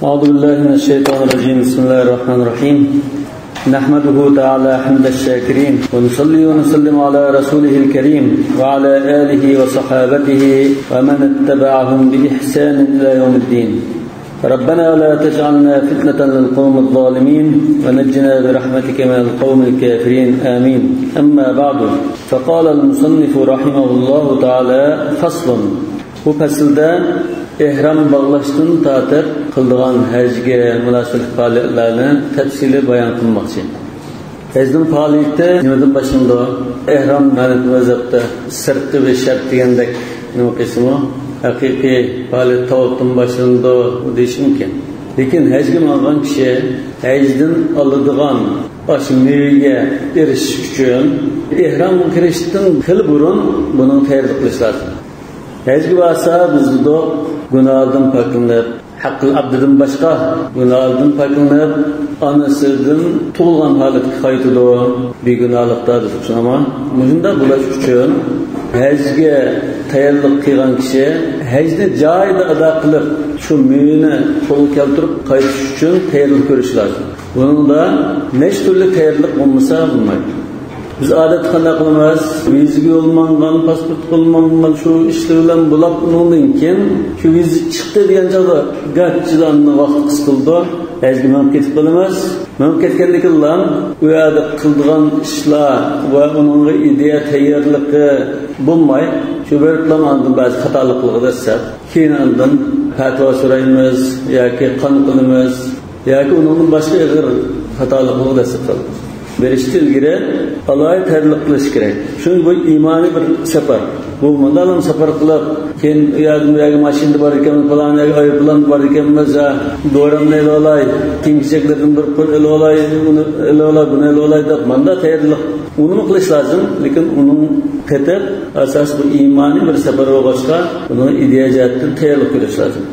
أعوذ بالله من الشيطان الرجيم. بسم الله الرحمن الرحيم. نحمده تعالى حمد الشاكرين ونصلي ونسلم على رسوله الكريم وعلى آله وصحابته ومن اتبعهم بإحسان إلى يوم الدين. ربنا لا تجعلنا فتنة للقوم الظالمين ونجنا برحمتك من القوم الكافرين آمين. أما بعد، فقال المصنف رحمه الله تعالى: فصل. Bu faslda ihrom bog'lashdan tortib qildigan hajga munosib faoliyatlarni tafsili bayon qilmoqchi. Hajning faoliyati nimadan boshlanadi? Ihrom vazifda sirti va shart degandek nima qismi haqiqiy faoliyat tavafdan boshlanadi deyish mumkin. Lekin hajga borgan kishi hajdan oladigan ashmiga erishish uchun ihrom kirishdan xil burun buning tayyorlik qilish lozim. Hajga borsa bizda günahdan paklanib, haqqil abdidan boshqa günahdan paklanib, onasidan tug'ilgan holatga qaytadi, begunohlikdadir. Ammo bunda bo'lish uchun hajga tayyorlik qilgan kishi hajni joyida ado qilib, shu meni qo'l keltirib qaytish uchun tayyorlik ko'rish lozim. Bunda nechta turli tayyorlik bo'lmasa bo'lmaydi. Biz odatda qanday qilamiz? Vizaga yo'llangan, pasport qo'llangan shu ishlar bilan bo'lib, undan keyin shu viza chiqdi degan joyda gachchilarning vaqti qisqildi, hajga menib ketib qolamiz. Menib ketgandan keyin u yerda qildigan ishlar va uningga ideya tayyorligi bo'lmay, shu bir plandan ba'zi xatoliklar desa, keyin undan fatvo so'raymiz yoki qon qilamiz yoki uningdan boshqa ig'ir xatoliklar desa qilamiz. Berishdan ilgari Alloh tayyorlik qilish kerak. Chunki bu iymoniy bir safar. Bu mandalam safar qilib, keyin yo'lga mashinada bor ekan, falan aeroplan bor ekan, maza do'ramni olay, kengchaklardan bir qo'l olay, uni olay, buni olay deb manda tayyorlik uni qilish lozim. Lekin uning ketib asos bu iymoniy bir safar bo'lg'achqa, uni ideya jihatdan tayyorlik qilish lozim.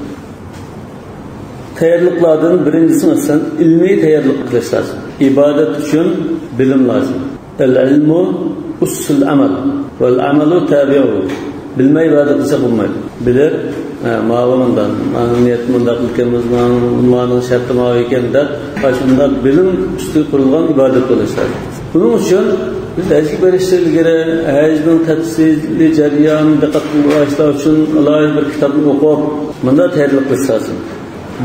Tayyorliklardan birinchisi masalan ilmiy tayyorlik qilish lozim. İbadet için bilim lazım. El-ilmu ussul amal vel amalu tabi'uhu. Bilme ibadet ise bulmaydı. Bilir, mağlumundan, niyetmundan kılkemiz, mağlumundan şartı mağlumundan, başında bilim üstü kurulgan ibadet oluşlar. Bunun için biz hajga berishdan ilgari hajning tafsili jarayon diqqatli bo'lishi uchun alohida bir kitobni o'qib, bunda tayyorlik qilish lozim.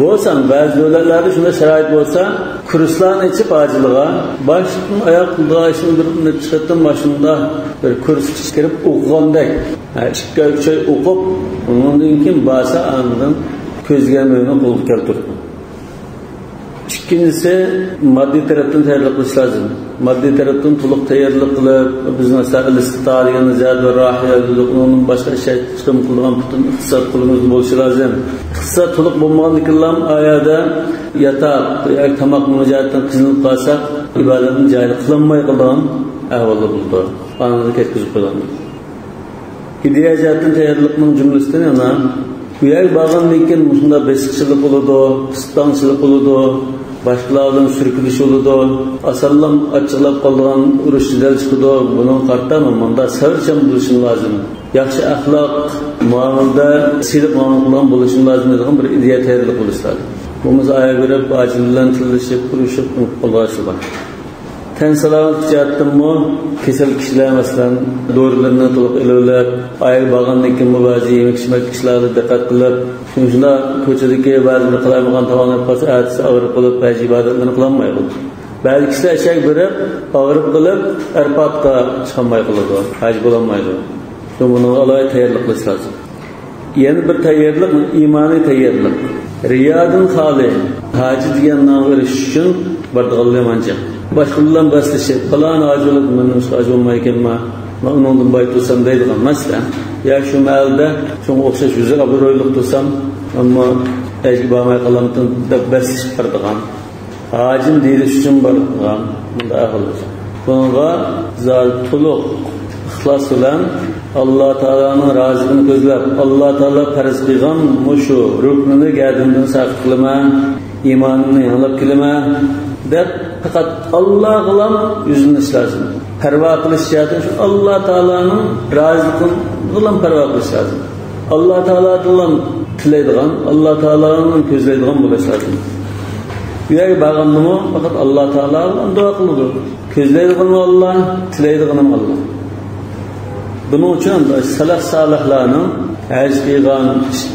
Bo'lsam ba'zi yo'llarda shunday sharoit bo'lsa, kurslarni ichib hojiliga boshdan oyoq qilishni bir chiqatdan boshida bir kurs kirib o'qigandek, 2-3 oy o'qib, undan keyin ba'zi andan ko'zga meni qo'lga keltirdi. İkincisi, maddi tarafdan tayyorlik qilish lozim. Maddi tarafdan to'liq tayyorlik qilib, biz masalan istitariyan ziyad va rohiyatning boshqa ish chiqim qilgan butun iqtisod qilimiz bo'lishi lozim. Iqtisod to'liq bo'lmaganligidan oyada yataq yoki tomoq mujohatdan qizinib qolsa, ibodatni joyida qilinmay qolgan ahvolda bo'ldi. Qonunga ketkizib qo'yildi. Ideya jihatdan tayyorlikning jumlasidan yana bu yer bağlandığı için bunda besixchilik bo'ladi, qistonchilik bo'ladi, boshqalardan surkilish bo'ladi, asallam ochiqlab qolgan urushlar chiqadi. Buning qartami bunda savrchan bo'lishi lozim. Yaxshi axloq, muomalada silib muomala bo'lishi lozim degan bir ideya tayyorlik bo'lishi lozim. Bumuz aya berib, ajillan tilishib, kurishib qolganishi bor. Ten salavat jihatdanmi kasal kishilar masalan dorilarni to'liq ilolab, oyoq bag'andan keyin ba'zi yemak-ichmak ishlarga diqqat qilib, shunda ko'chadagi ba'zi bir qiladigan taomlar qolsa, atsi og'rib qolib, ba'zi ibodatlarni qilolmaydi. Ba'zi kishilar ishak berib, og'rib qolib, arpatga chiqolmay qoladi, haj bo'lolmaydi. Buni alohida tayyorlik qilish lozim. Yana bir tayyorlik iymoniy tayyorlik. Riyodan xoli haj degan nom berish uchun bardig'anlar mancha. Başkalarından bahsedecek falan acılık menüs acılmay kelme. Onundan baytursam deydigan mesela. Ya şu mealde şu okşaş yüzü abroyluk tursam ama hajga bormay qalamdan deb bahsedip bardigan. Hajim deyilish uchun bardigan. Bunda ahildir. Bunga zal to'liq ixlos bilan Alloh taolaning roziligini ko'zlab, Alloh taolo farz qilgan mushu ruknini gadimdan saqlab qilma, iymonini yanglab kelma deb faqat Alloh bilan yuzlanish lozim. Parvo qilish uchun shu Alloh taolaning roziligini bilan parvo qilish lozim. Alloh taolo bilan tilaydigan, Alloh taoloning ko'zlaydigan bo'lish lozim. Bu yerga borgandimi faqat Alloh taolo duo qiladi. Ko'zlaydiganmi Alloh, tilaydiganmi Alloh. Buning uchun salaf solihlarning haj qilgan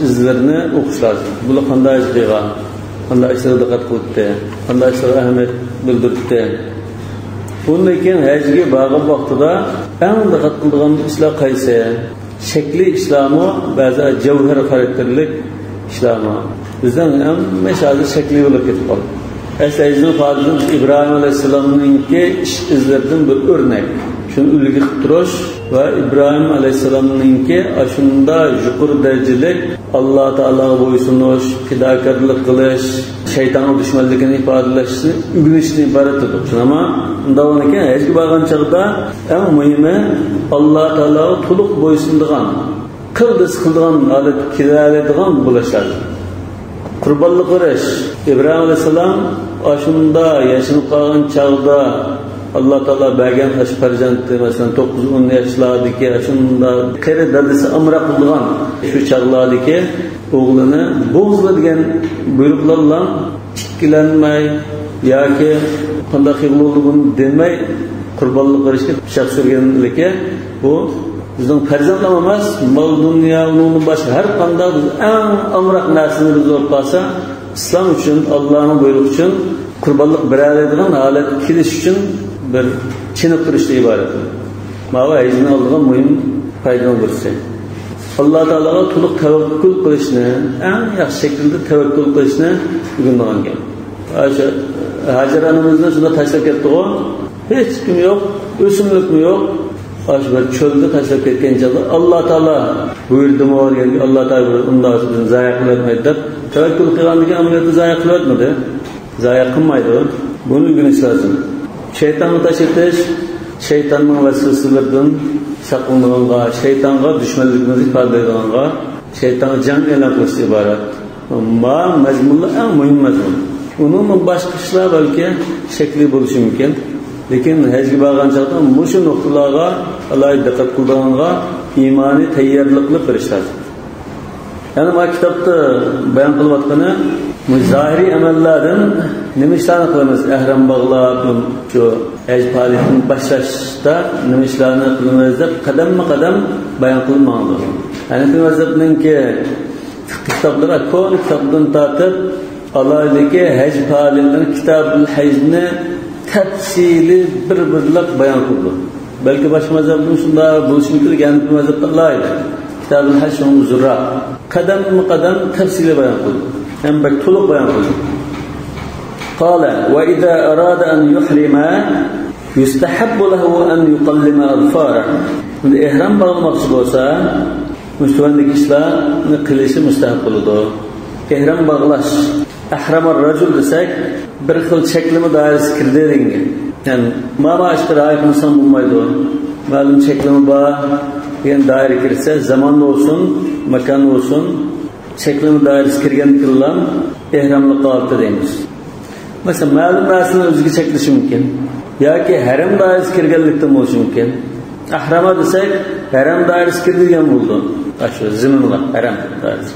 izlarini o'qish lozim. Bular qanday qilgan, qanday ishlarga diqqat qildi, qanday ishlarga ahamiyat bildirdi. Bundan keyin hajga borgan vaqtida eng diqqat qiladigan ishlar qaysi? Shakli islomi, ba'zi javhar xarakterlik islomi. Bizdan ham mashhur shakli bo'lib ketib qoldi. Asayizning farzand İbrahim alayhisolamningki ish izlaridan bir o'rnak. Shuni ulgi qilib turish va İbrahim alayhisolamningki ashunda yuqori darajali Alloh taologa bo'ysunish, fidokorlik qilish, shaytonga dushmanligini ifodalashni o'rganishni iborat edi. Ammo undan keyin hajga borgan chog'da eng muhimi Alloh taologa to'liq bo'ysundigan, qildigan holat keladigan bo'lishlar. Qurbonlik qilish. İbrahim alayhisolam ashunda yashinib qolgan chog'da Alloh taolo bergan farzandi masalan 9-10 yoshlardagi ashunda qari dadasi amroq qilgan shu chog'lardagi o'g'lini bo'g'izla degan buyruqlar bilan ikkilanmay yoki qanday qilganligini demay qurbonlik qilishga shart surganligi bu bizning farzandlar emas, mol dunyoning boshqa har qanday eng amroq narsani biz olib qolsa, islom uchun, Allohning buyrug'i uchun qurbonlik beradigan holat kelish uchun bir chiniq turishga iborat. Mana hajning oldigan muhim foydadan birisi. Alloh taologa to'liq tavakkul qilishni, eng yaxshi shaklda tavakkul qilishni o'rgangan. O'sha Hajar onamizni shunda tashlab ketdi-ku. Hech kim yo'q, o'simlikmi yo'q. O'sha bir cho'lda tashlab ketgan chog'da Alloh taolo buyurdimi, Alloh taolo undan zayi qilmaydi deb tavakkul qilganligi amaliyotda zayi qilmaydi. Zayi qilmaydi. Buni o'rganish lozim. Shaytonni tashlatish, shaytonning vasvasalaridan saqlanganga, shaytonga dushmanlikni ifodalaydiganga, shaytonga jang e'lon qilishga iborat. Ammo mazmunlar eng muhim mazmun. Uning boshqa ishlar balki shakli bo'lishi mumkin. Lekin hajga borgan chog'da mushu nuqtalarga alohida diqqat qilganga iymoniy tayyorlikni berish lozim. Yani bu kitapta bayon qilayotgani zahiriy amallardan nima ishlarni qilamiz? Ehram bog'lab, shu haj faoliyatini boshlashda nima ishlarni qilamiz deb qadamma-qadam bayon qilinmoqda. Hanifiy mazhabninki kitoblari ko'p kitobdan tortib alohidagi haj faoliyatini Kitabul Hajni tafsili bir-birlab bayon qildi. Balki boshqa mazhabning shunday bo'lishi mumkin, Hanifiy mazhabda alohida Kitabul Haj uzra qadam-qadam tafsili bayon qildi. Hem bak to'liq bayon qildi. Qala va idza arada an yuhrima yustahabbu lahu an yuqallima adfara. Endi ihrom bog'lamoqchi bo'lsa, mushtovandagi ishlarni qilishi mustahab bo'ladi. Ihrom bog'lash, ahramar rajul desak, bir xil shaklimi doirasi kirdi degan. Ya'ni mana ishtiroq qilsam bo'lmaydi. Ma'lum shaklimi bor, degan doira kirsa, zaman bo'lsin, makon bo'lsin, shaklini doirasi kirgan kunlar ehromlik qolibdi deymiz. Masalan, ma'lum narsani o'ziga cheklashi mumkin yoki haram doirasi kirganlikdan bo'lishi mumkin. Ahrama desak, haram doirasi kirgan bo'ldi. Shu ziminlar haram doirasi.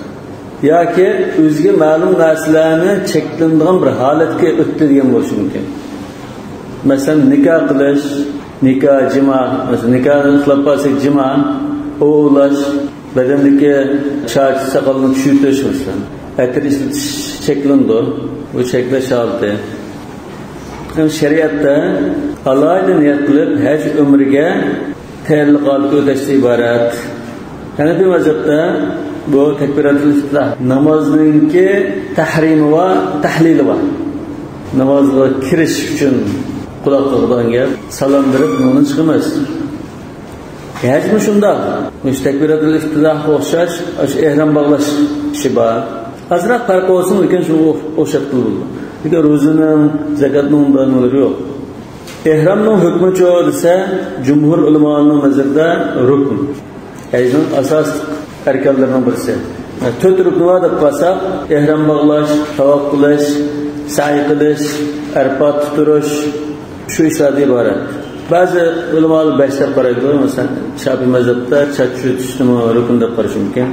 Yoki o'ziga ma'lum narsalarni cheklanadigan bir holatga o'tadigan bo'lishi mumkin. Masalan, nikoh qilish, nikoh jima, masalan, nikohni qilib qolsak jima, o'g'lash, badandagi soch soqolni tushirtish masalan, atir ishlatish cheklandi. Bu cheklash oldi. Shariatda alohida niyat qilib haj umriga tayyorlik olib o'tashdan iborat. Hanifiy mazhabda bu takbiratul iftitah namozninki tahrimi va tahlili bor. Namozga kirish uchun quloq qo'ygan gap, salom berib uni chiqamiz. Hajmi shunda, takbiratul iftitah o'xshash, ihrom bog'lash ishi bor. Azroq farq bo'lsin, lekin shuni o'xshatib lekin ro'zining, zakotning undanlari yo'q. Ihromning hukmi-chi desa, jumhur ulamolarning nazarida rukn. Hajning asosiy arkonlaridan birisi. 4 rukni bor deb qolsak, ihrom bog'lash, tavof qilish, sa'i qilish, arfat tutirish, shu ishlardan iborat. Ba'zi ulamolar 5 deb qaraydi, masalan, Shafiy mazhabda chachu tushni rukn deb qarash mumkin.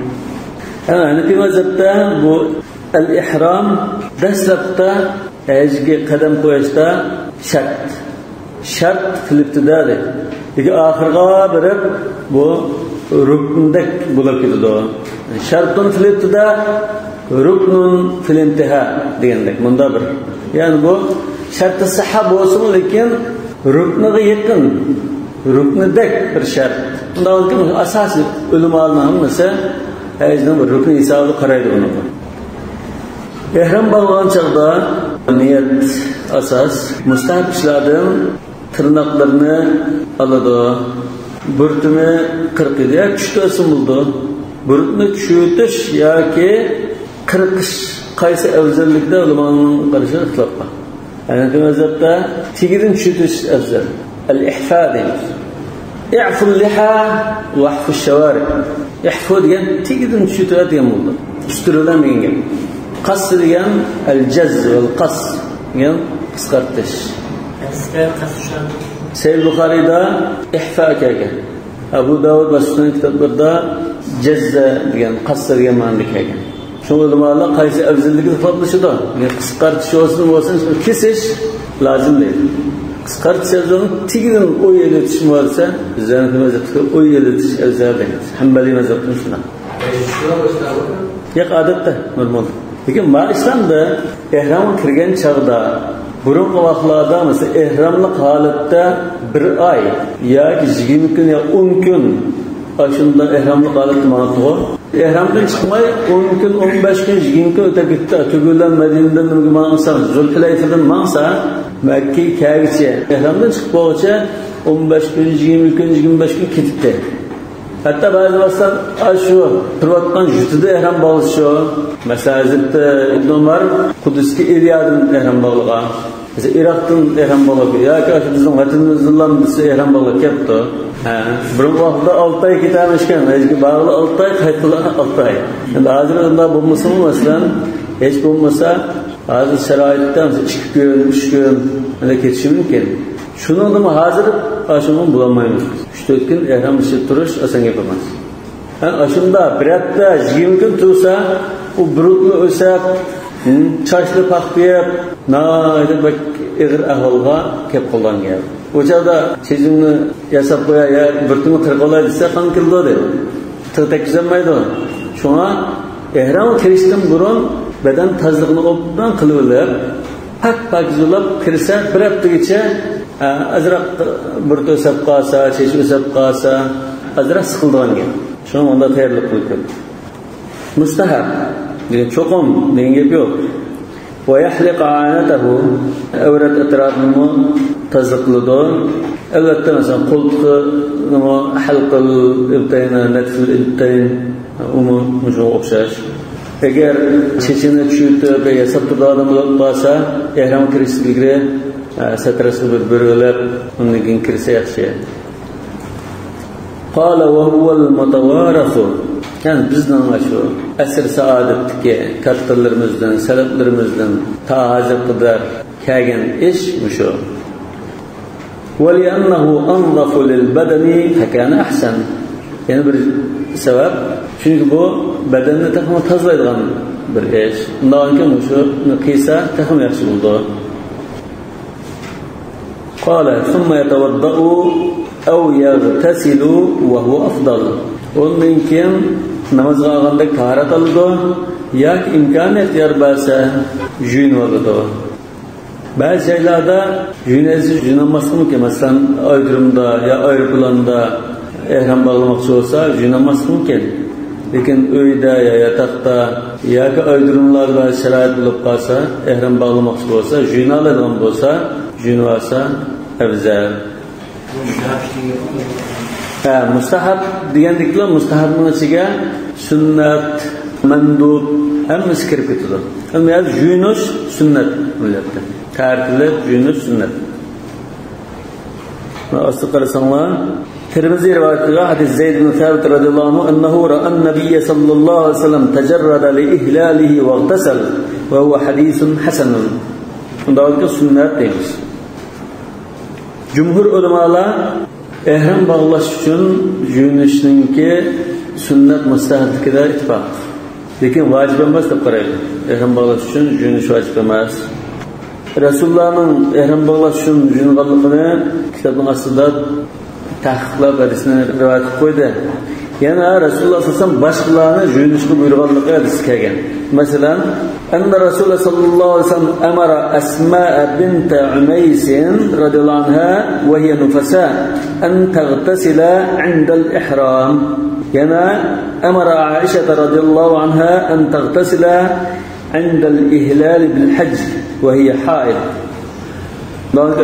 Hanafi mazhabda bu al-ihrom dastlabda hajga qadam qo'yishda shart qilibdi-da. Lekin oxirga borib bu rukndek bo'lib ketadi. Shartun qilibdi-da, ruknun fil intiha degandek bunda bir. Ya'ni bu shart sahha bo'lsin, lekin rukniga yaqin, ruknidek bir shart. Undan keyin asosiy ulamolar hammasi hajning bir rukni hisobida qaraydi buni. Ihrom bo'lgan chaqda niyat asas, mustahab ishlardan tırnaqlarını aladi. Burtini qirqidi, tushtosin bo'ldi. Burtni tushutish yoki qirqish qaysi afzallikda ulamoning qarashi ixtilof bor. Hanafi mazhabda tigidan tushutish afzal. Al-ihfa deymiz. I'fu al-liha wa ihfu ash-shawari. Ihfu degan tigidan tushutadigan bo'ldi. Tushtirilgan degan. Qas degan al-jaz wal qas degan qisqartish. Sayyid Buxariyda ihfa kelgan. Abu Davud va Sunan kitoblarida jazza degan, qassa degan ma'noda kelgan. Shu ulamolar qaysi afzalligini faqlashida, qisqartish bo'lsin, kesish lozim deydi. Qisqartish o'zini tigidan o'yilitish bo'lsa, bizning mazhabda o'yilitish afzal deydi. Hanbali mazhabida shunday. Yo'q, odatda normal. Lekin ma islomda ihrom kirgan chog'da burungi vaqtlarda mesela ihromlik holatda 1 oy yoki 20 kun yoki 10 kun shunda ihromlik holatda ma'nosi. Ihromdan chiqmay 10 kun, 15 kun, 20 kun o'tib ketdi. Tugulan Madinadan nima ma'nosi? Zulhilayfadan ma'nosi Makka kelgicha ihromdan chiqib bo'lguncha 15 kun, 20 kun, 25 kun ketibdi. Hatta ba'zi vaqtlar shu turayotgan jutida ihrom bo'lishi shu. Masalan, Hazrat Ibn Umar Qudusga Eliyadan ihrom bo'lgan. Mesela Irak'tan ihram bo'lgan yoki bizning vatanimizdan bizga ihrom bo'lgan ketdi. Bir vaqtda 6 oy ketamishkan, hech bog'li 6 oy qaytdilar 6 oy. Endi hozir unday bo'lmasa, masalan, hech bo'lmasa hozir sharoitda 2 kun, 3 kun mana ketishi mumkin. Shuni nima hozir ashuni bo'lmaymiz. 3-4 kun ihrom ishib turish oson gap emas. Ashunda bir hafta 20 kun tursa, u burutni o'sab, chashli paxtayib, bak ig'ir ahvolga kelib qolgan. O'chada chizimni yasab qo'ya, bir tuni qirq olay desa, qan kirdi dedi. Tirtakizmaydi. Shunga ihrom kirishdan burun badan tozligini obdan qilib olib, pak zulab kirsa, bir haftagacha azroq bir o'sab qolsa, chesh o'sab qolsa, azroq siqildigan. Shuni onda tayyorlab qo'yib. Mustahab degan cho'qim degan gap yo'q. Va yahliq aanatahu avrat atrofini tazliqladi. Albatta masalan qo'ltiqi nima halqil ibtayna natfil ibtayn umumiy o'xshash. Agar chechini tushirib yasab turadigan bo'lsa, ihrom kirishligiga satrasi bir-birlab undan keyin kirsa yaxshi. Qala va huwa al-mutawarith. Yani bizden şu asr saadetdeki kattalarımızdan, salaflarimizdan ta hozir kadar kelgan ish shu. وَلِأَنَّهُ أَنْظَفُ لِلْبَدَنِ فَكَانَ أَحْسَنُ. Yani bir sebep, çünkü bu bedenini takımı tazlaydıgan bir ish. Bundan keyin şu qiysa takım yaxshi bo'ldi. قال ثم يتوضأ أو يغتسل وهو أفضل. Ondan keyin namaz qilganda tahorat oladi yoki imkoniyat yor bo'lsa yuyinib oladi. Ba'zi joylarda yuyinmaslik mumkin. Masalan, aerodromda yo aeroplanda ihrom bog'lamoqchi bo'lsa yuyinmaslik mumkin. Lekin uyda yo yotoqda yoki aerodromlarda sharoit bo'lib qolsa, ihrom bog'lamoqchi bo'lsa, yuyina oladigan bo'lsa, yuyinib olsa afzal. Mustahab degandiklar mustahabning ichiga sunnat, mandub hammasi kirib ketadi. Hamma yuyinish sunnat millatda. Tartibli yuyinish sunnat. Asli qarasanglar, Tirmizi rivoyatiga hadis Zayd ibn Thabit radhiyallohu anhu annahu ra'a an-nabiy sallallohu alayhi vasallam tajarrada li ihlalihi wa ightasal wa huwa hadithun hasanun. Undagi sunnat deymiz. Jumhur ulamolar ihrom bog'lash uchun yuyinishninki sunnat mustahabligida ittifoq. Lekin vacib emas deb qaraydi. Ehram bağlash uchun juyunish vacib emas. Rasulullohning ehram bağlash uchun juyinganligini kitobning ostida tahqiqlab hadisni rivoyat qilib qo'ydi. Yana Rasululloh sallallohu alayhi vasallam boshqalarni juyinishga buyurganligi hadis kelgan. Masalan, anna Rasululloh sallallohu alayhi vasallam amara Asma bint Umays radhiyallohu anha wa hiya nufasa an taghtasila 'inda al-ihram. Yana amara Aisha radhiyallahu anha an taghtasila 'inda al-ihlal bil-hajj wa hiya haid.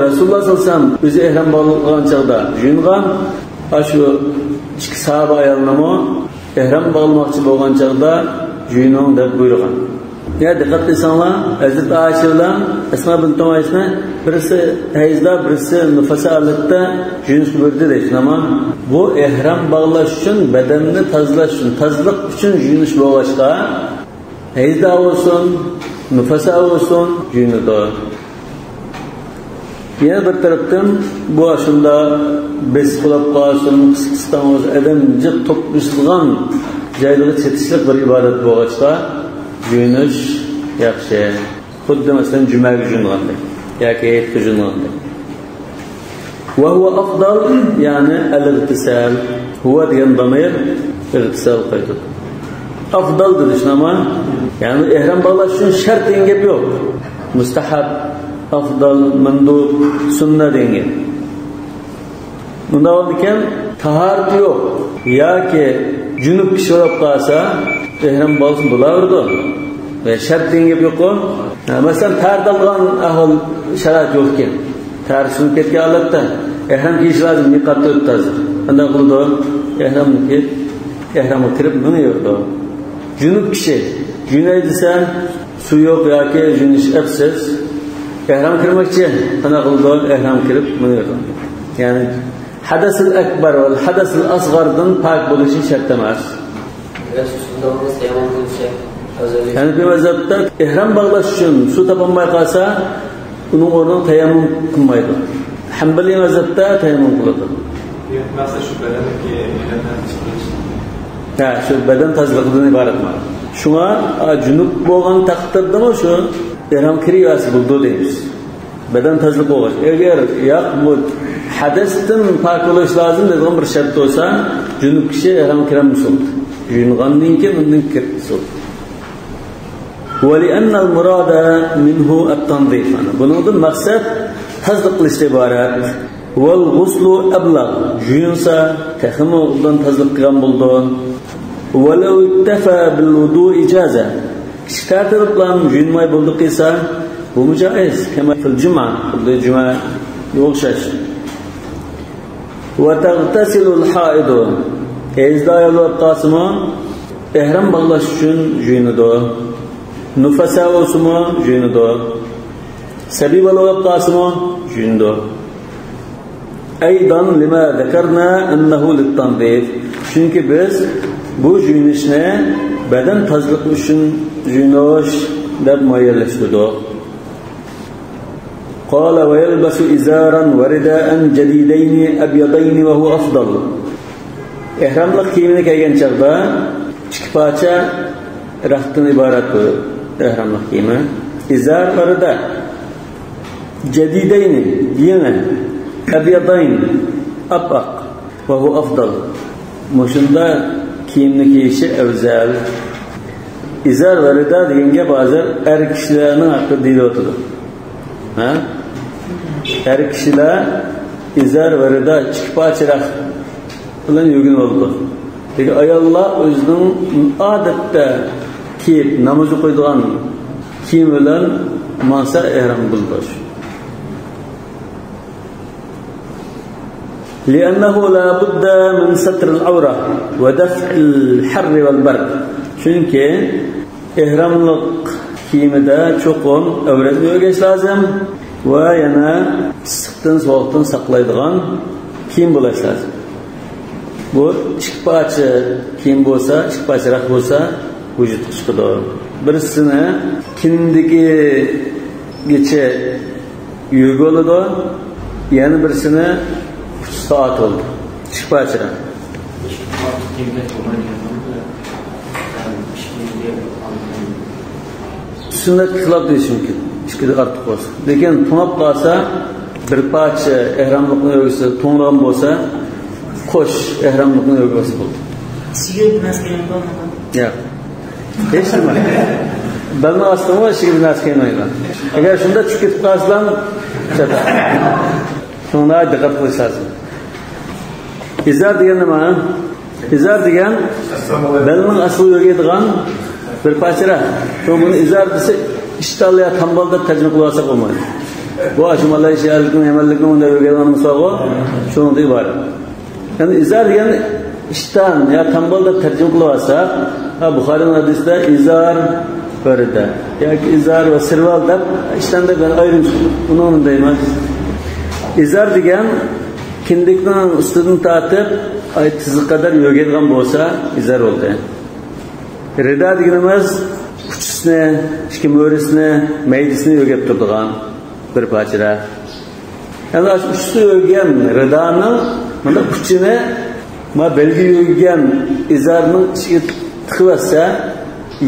Rasululloh sallallohu alayhi vasallam o'zi ihrom bo'lgan chaqda juyingan, shu ikki sahaba ayolnamo ihrom bo'lmoqchi bo'lgan chaqda juyuning deb buyurgan. Ya diqqat qilsanglar, Hazrat Aisha bilan Asma bint Umaysni birisi hayzda, birisi nufasalikda juyunish buyurdi deyishnaman. Bu ihrom bog'lash uchun, badanni tozalash uchun, tozalik uchun juyunish bo'lg'achqa hayzda bo'lsin, nufasa bo'lsin, juyunadi. Yana bir tarafdan bu aslında bez qilib qolsin, qisqistamiz adamga to'plashgan joylarga chetishlik bir ibodat bo'lg'achqa juyunish yaxshi. Xuddi masalan jumaga juyingandek yoki hayitga juyingandek. Va huwa afdal, ya'ni al-igtisal. Huwa degan damir igtisal qaytadi. Afdal dedishnaman, ya'ni ihrom bog'lash uchun shart degan gap yo'q. Mustahab, afdal, mandub, sunna degan. Bunda bo'lgan tahorat yo'q yoki junub kishi bo'lib qolsa ihrom bo'lsin bo'lardi. Ve shart degan gap yo'q-ku. Masalan, tardalgan ahol sharoit yo'q ekan. Tarishib ketgan holatda ihrom kiyish lozim, niqobni o'tkazdi. Qanday qildi? Ihromga kirib buni yurdi. Junub kishi junay desa, suv yo'q yoki junish absiz. Ihrom kirmoqchi, qanday qildi? Ihrom kirib buni yurdi. Ya'ni hadasul akbar va hadasul asg'ardan pak bo'lishi shart emas. Yani bir mazhabda ihram bağlash uchun suv topolmay qolsa, uning o'rniga tayammum qilmaydi. Hanbali mazhabda tayammum qiladi. Maqsad shu badanki shu badan tozaligidan iborat. Shunga junub bo'lgan taqdirdami shu ihrom kiriyasi bo'ldi deymiz. Badan tozalik bo'lgan. Agar yo'q bu hadasdan pak bo'lish lozim degan bir shart bo'lsa, junub kishi ihrom kiramsin. Yuyingandan keyin undan kirsin. وَلِأَنَّ الْمُرَادَ مِنْهُ التَّنْظِيفُ. Bunun maksat tazliq qilishdan iborat. وَالْغُسْلُ أَبْلَغ. Juyunsa texmi undan tazliq qilgan bo'ldi. وَلَوْ اكْتَفَى بِالْوُضُوءِ جَازَ. Kishi tartib bilan juyunmay bo'ldi qilsa, bu mujoiz. Kama fil juma, juma o'xshash. وَتَغْتَسِلُ الْحَائِضُ. Ezda ayollar qasimi ihrom bog'lash uchun juyunadi. Nufasa olsunmu juyunadi. Sabiba olib qasimi juyunadi. Aydan lima zakarna annahu lit-tanzif. Chunki biz bu juyunishni badan tozaligi uchun juyunish deb muayyanlashtirdik. Qala va yalbasu izaran wa ridaan jadidayn abyadayn wa huwa afdal. Ihromlik kiyimini kiygan chaqda ikki parcha raxtdan iborat bu ihromlik kiyimi. Izar va rida jadidayn, yangi abyadayn, apaq va huwa afdal. Mushunda kiyimni kiyishi afzal. Izar va rida deganga ba'zan er kishilarning haqqi deyiladi. Er kishilar izar va rida ikki parcha raxt bilan yurgan bo'ldi. Lekin ayollar o'zining odatda kiyib namoz o'qiydigan kiyim bilan mansa ihrom bo'ldi. لأنه لا بد من ستر العورة ودفع الحر والبرد. Çünkü ihramlık kiyimde çoğun avretni örgeç lazım ve yana ısıktan soğuktan saklaydıgan kiyim bulaş lazım. Bu iki parça kiyim olsa, iki parça rak olsa vücut çıkıdı. Birisini kindiki geçe yürgü oldu, yani birisini saat oldu. İki parça rak. sünnetga xilof deyish mumkin. Ikkida ortiq bo'lsa. Lekin to'nab qolsa, bir parcha ehromlikni yo'g'isi to'ng'an bo'lsa, qo'sh ehromlikni yo'g'isi bo'ladi. Sigir nasken bo'lmagan. Yo'q. Hech nima. Balni ostida sigir nasken o'ygan. Agar shunda tushib ketib qolsam, chata. Shunda diqqat qilish lozim. İzar degan nima? İzar degan belning asli yo'g'aydigan bir parcha. Buni izar desa ishtalya tambalda tarjima qilib olsa bo'lmaydi. Bu ashmalay shaylikning amallikning unda yo'g'aydigan misolga shunday iborat. Yani izar degan ishtan ya tambalda tarjima qilib olsa, Buxoriy hadisida izar barida yoki izar va sirval deb ishtanda bir ayrim uni deymiz. İzar degan kindikning ustidan tortib tizi qadar yo'g'aydigan bo'lsa izar bo'ldi. Rida deganimiz kuchisini, ikki mo'risini, maydisini yo'g'ab turadigan bir parcha. Yani usti yo'g'gan ridaning mana kuchini ma belgi yo'g'gan izarning ichiga tiqib olsa,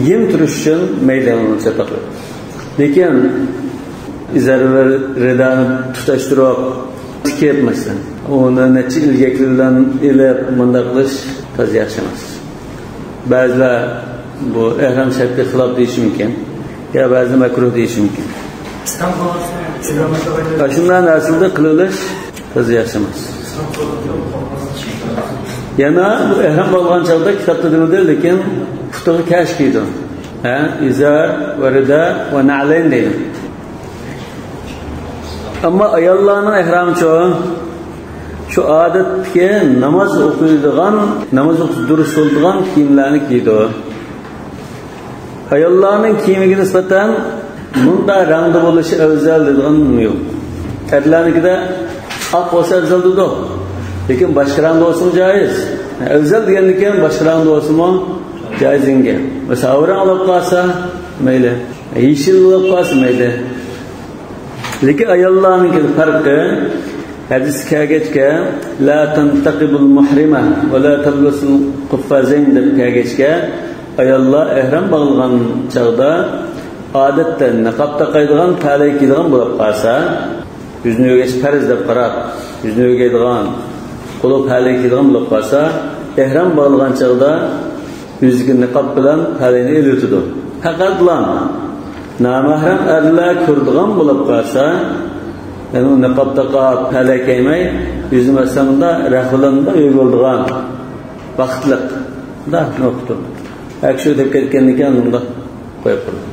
yem turish uchun maydonni chataqdi. Lekin izar va ridani tutashtirib tikayapmasdan uni necha ilgaklardan ilib bunday qilish toz yaxshi emas. Ba'zilar bu ehrom shartga xilof deyish mumkin, yo ba'zi makruh deyish mumkin. Shunday narsalarda qililish toz yaxshi emas. Yana bu ehrom bo'lgan chog'da kitobda deyildi, lekin futuhi kashf qildi. İzar va rida va na'layn deydi. Ama ayollarning ehramchi şu odatga namoz o'qiydigan, namoz o'qish durust bo'ladigan kiyimlarni kiydi. Ayollarning kiyimiga nisbatan bunda rangda bo'lishi afzal degan yo'q. Erlarnikida oq bo'lsa afzaldir. Lekin boshqa rangda bo'lsa joiz. Afzal deganlikdan boshqa rangda bo'lsa joizinga. Masalan, orange olib qolsa mayli, yeshil olib qolsa mayli. Lekin ayollarning farqi hadis kelgachga la tantaqibul muhrima va la talbasul quffazayn deb kelgachga ayollar ehrom bog'lagan chog'da odatda niqob taqaydigan, talay kiydigan bo'lib qolsa, yuzni yo'gash farz deb qarab, yuzni yo'gaydigan, qo'li talay kiydigan bo'lib qolsa, ehrom bog'lagan chog'da yuziga niqob bilan talayni elitadi. Faqat namahram erlar ko'rdigan bo'lib qolsa, yani niqob taqab talay kiymay, yuzi masamda rahulanda yo'g'ildigan vaqtliq da noqtur. Akshu deb ketgandan bunda qo'yib qo'ydi.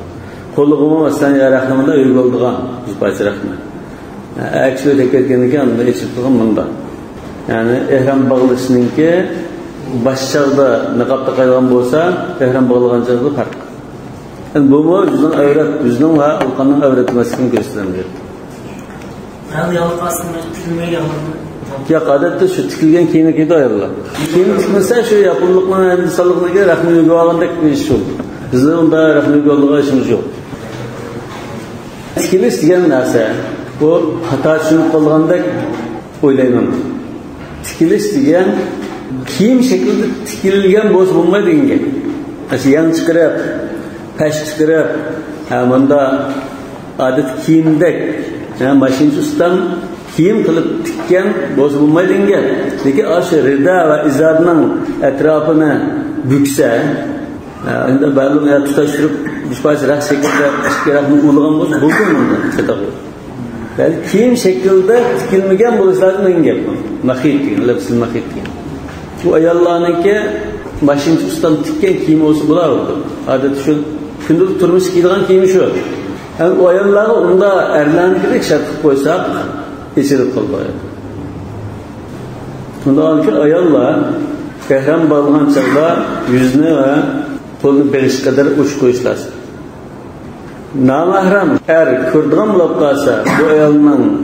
Qo'lig'imi masalan rahmanda yo'g'ildigan yuzbachi rahmat. Akshu deb ketgandan bunda echitdigan bunda. Yani ehrom bog'lashninki boshchaqda niqob taqaydigan bo'lsa, ehrom bog'lagan chog'da farq. Yani bu mu yüzün avret, yüzün ve halkanın avretmesini göstermiyor. Yani yalpasını tikilmeyi yapalım. Ya adette şu tikilgen kiyini kiydi ayarlar. Kiyini tikilse şu yapımlıkla endisallıkla göre rahmi yüge ağında bir iş yok. Bizde onda rahmi yüge olduğu işimiz yok. Tikiliş diyen neyse, bu hata şunu kalığında oylayman. Tikiliş diyen kiyim şekilde tikilgen boz bulmayı deyince. Yan çıkarıp, peş çıkarıp, bunda adet kiyimdek, maşinci ustan kiyim kılıp tikken bozulmaydı inge. Lekin aşı rida ve izarının etrafını bükse, indi balon ya tutaştırıp bir parça rak şekilde işkirakını uluğan boz, buldun mu onda? Yani kiyim şekilde tikilmegen buluşlardan inge. Mahit diyen, lepsil mahit diyen. Bu ayallarınki maşinci ustan tikken kiyim olsa bular oldu. Adet şu gündüz turmuş giydiğin kiyimi şu. Yani o ayolları onda erlerini girek şartlık koysak geçirip kalıyor. Ondan sonra ayollar ehram bağlanan çağda yüzünü ve kolunu beliş kadar uç koyuşlar. Namahram kırdıgan bulup kalsa, bu ayolunun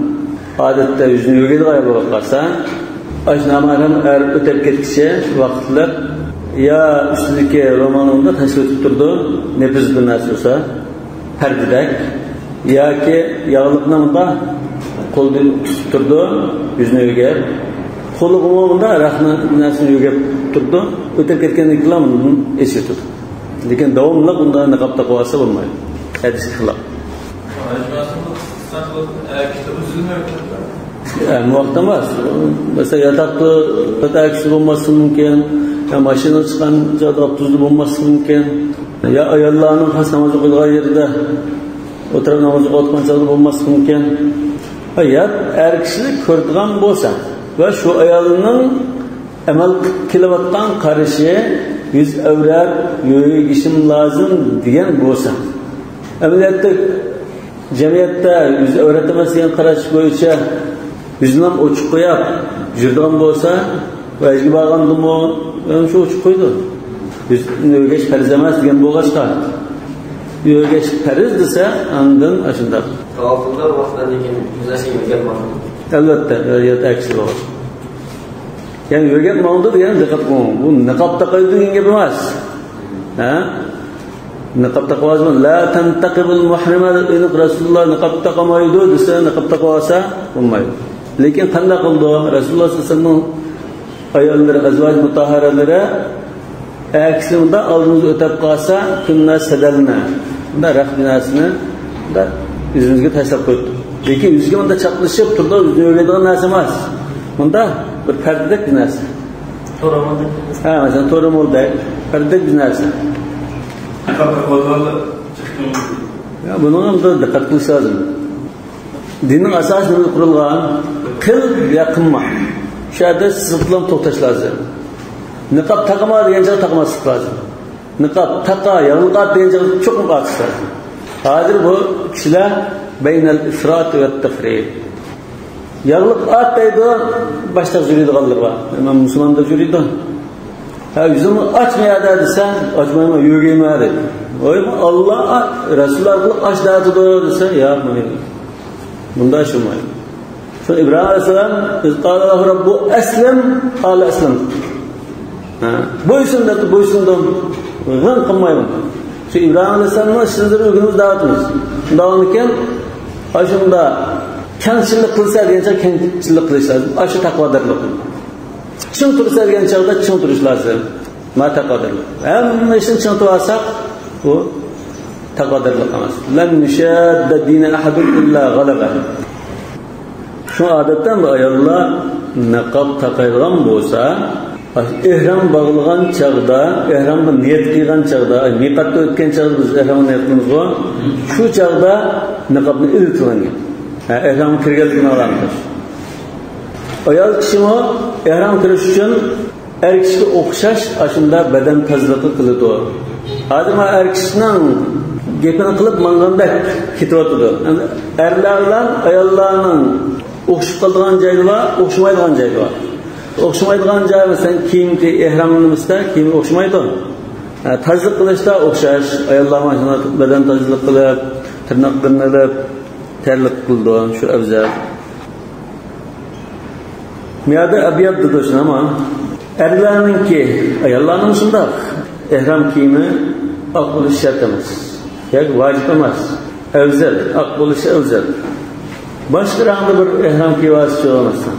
adette yüzünü yögeydiği ayol bulup kalsa, aç namahram ötep ketkişe vakitler ya üstündeki romanında taşıp tutturdu, nefis bir nasıl olsa, perdedek, ya ki yağlıklarında kol tutturdu, yüzünü yüger, kolu kumağında rahmanasını yüger tutturdu, ötep ketkenlikle bunun eşi tuttu. Lekin davamlı bunda niqab taqvası olmaydı. hadisga xilof. Muhtem emas. Mesela yatakta aksi olması mümkün. Ya maşına çıkan cadap tuzlu olması mümkün. Ya ayollarning xas namoz o'qigan yerida o'tirib namoz o'qiyotgan chog'da bo'lması mümkün. Hayat er kishilik ko'radigan bo'lsa va shu ayolning amal qilayotgan qarashi yüz avrat yo'yishim lozim degan bo'lsa. Amaliyotda jamiyatda yüz avrat emas degan qarash bo'yicha yüzünü ochiq qo'yib yuradigan bo'lsa, vajga borgandimi, shu ochiq qo'ydi. Yo'gash farz emas degan bo'lg'achqa. Yo'gash farz desa, undan ashunda. Tavafda vaqtdan keyin yuzasiga kelmoqda. Albatta, yo'q aksi bor. Yani yo'gat ma'noda degan diqqat qiling. Bu niqob taqaydi degan gap emas. Ha? Niqob taqvazmi? La tantaqibul muhrima deb Rasululloh niqob taqamaydi desa, niqob taqvasa bo'lmaydi. Lekin qanday qildi? Rasululloh sollallohu alayhi vasallam ayollari, azvaj mutahharalari aksida oldimizga o'tib qolsa, kunna sadalna. Bunda rahminasini da yuzimizga tashlab qo'ydi. Lekin yuzga bunda chaqlashib turdi, yuzni yo'g'adigan narsa emas. Bunda bir pardadek bir narsa. To'ramolda. Ha, masalan, to'ramolda pardadek bir narsa. Ya buni ham diqqat qilish lozim. Dinning asosi nima qurilgan? Qil ya qilma. Shu yerda siz bilan to'xtash lozim. Niqob taqma degancha taqmaslik lozim. Niqob taqa, yalqat degancha cho'qib qo'yish lozim. Hozir bu kishilar baynal ifrat va tafrid. Yalqat ataydi, boshqa yuradiganlar bor. Men musulmonda yuradi. Ha, yüzümü açmayada desa, açmayma, yürüyeyim dedi. Oyma Allah, Resulullah aç dağıtıdı desa, yapmayın. Bunda aşılmayın. Şu İbrahim Aleyhisselam, İzqâle Allahu Rabbu eslem, qâle eslem. Buysun dedi, buysun dedi. Gın kılmayın. Şu İbrahim Aleyhisselam'ın sizleri ülkünüz dağıtınız. Dağınırken, aşımda kentçilik kılsa diyence kentçilik kılış lazım. Aşı takvadarlık. Çın tursa degan chog'da çın turish lozim. Ma taqodirlik. Hamma ishni çın tursak, bu taqodirlik emas. Lam yushadda dina ahadun illa ghalaba. Shu odatdan bu ayollar niqob taqaydigan bo'lsa, ihrom bog'lagan chog'da, ihromni niyat qilgan chog'da, miqatda o'tgan chog'da biz ihromni niyat qilamiz-ku. Shu chog'da niqobni iltilangan. Ihrom kirganligini olamiz. Ayol kishimi ihrom kirish uchun er kishiga o'xshash ashunda badan tozaligi qiladi. Hozir men er kishining gapini qilib manganda ketyapti. Erlar bilan ayollarning o'xshab qolgan joyi va o'xshamaydigan joyi bor. O'xshamaydigan joyi masalan kiyimki ihromimizda kiyim o'xshamaydi. Tozalik qilishda o'xshash. Ayollar mana badan tozalik qilib, tirnoqlarni ilib, terlik qildi. Shu afzal. Miyada abiyat dedik ama erlarninki, ayollarning shundoq ihrom kiyimi oq bo'lishi shart emas. Yoki vojib emas. Afzal, oq bo'lishi afzal. Boshqa rangli bir ihrom kiyvasi bo'lmasa,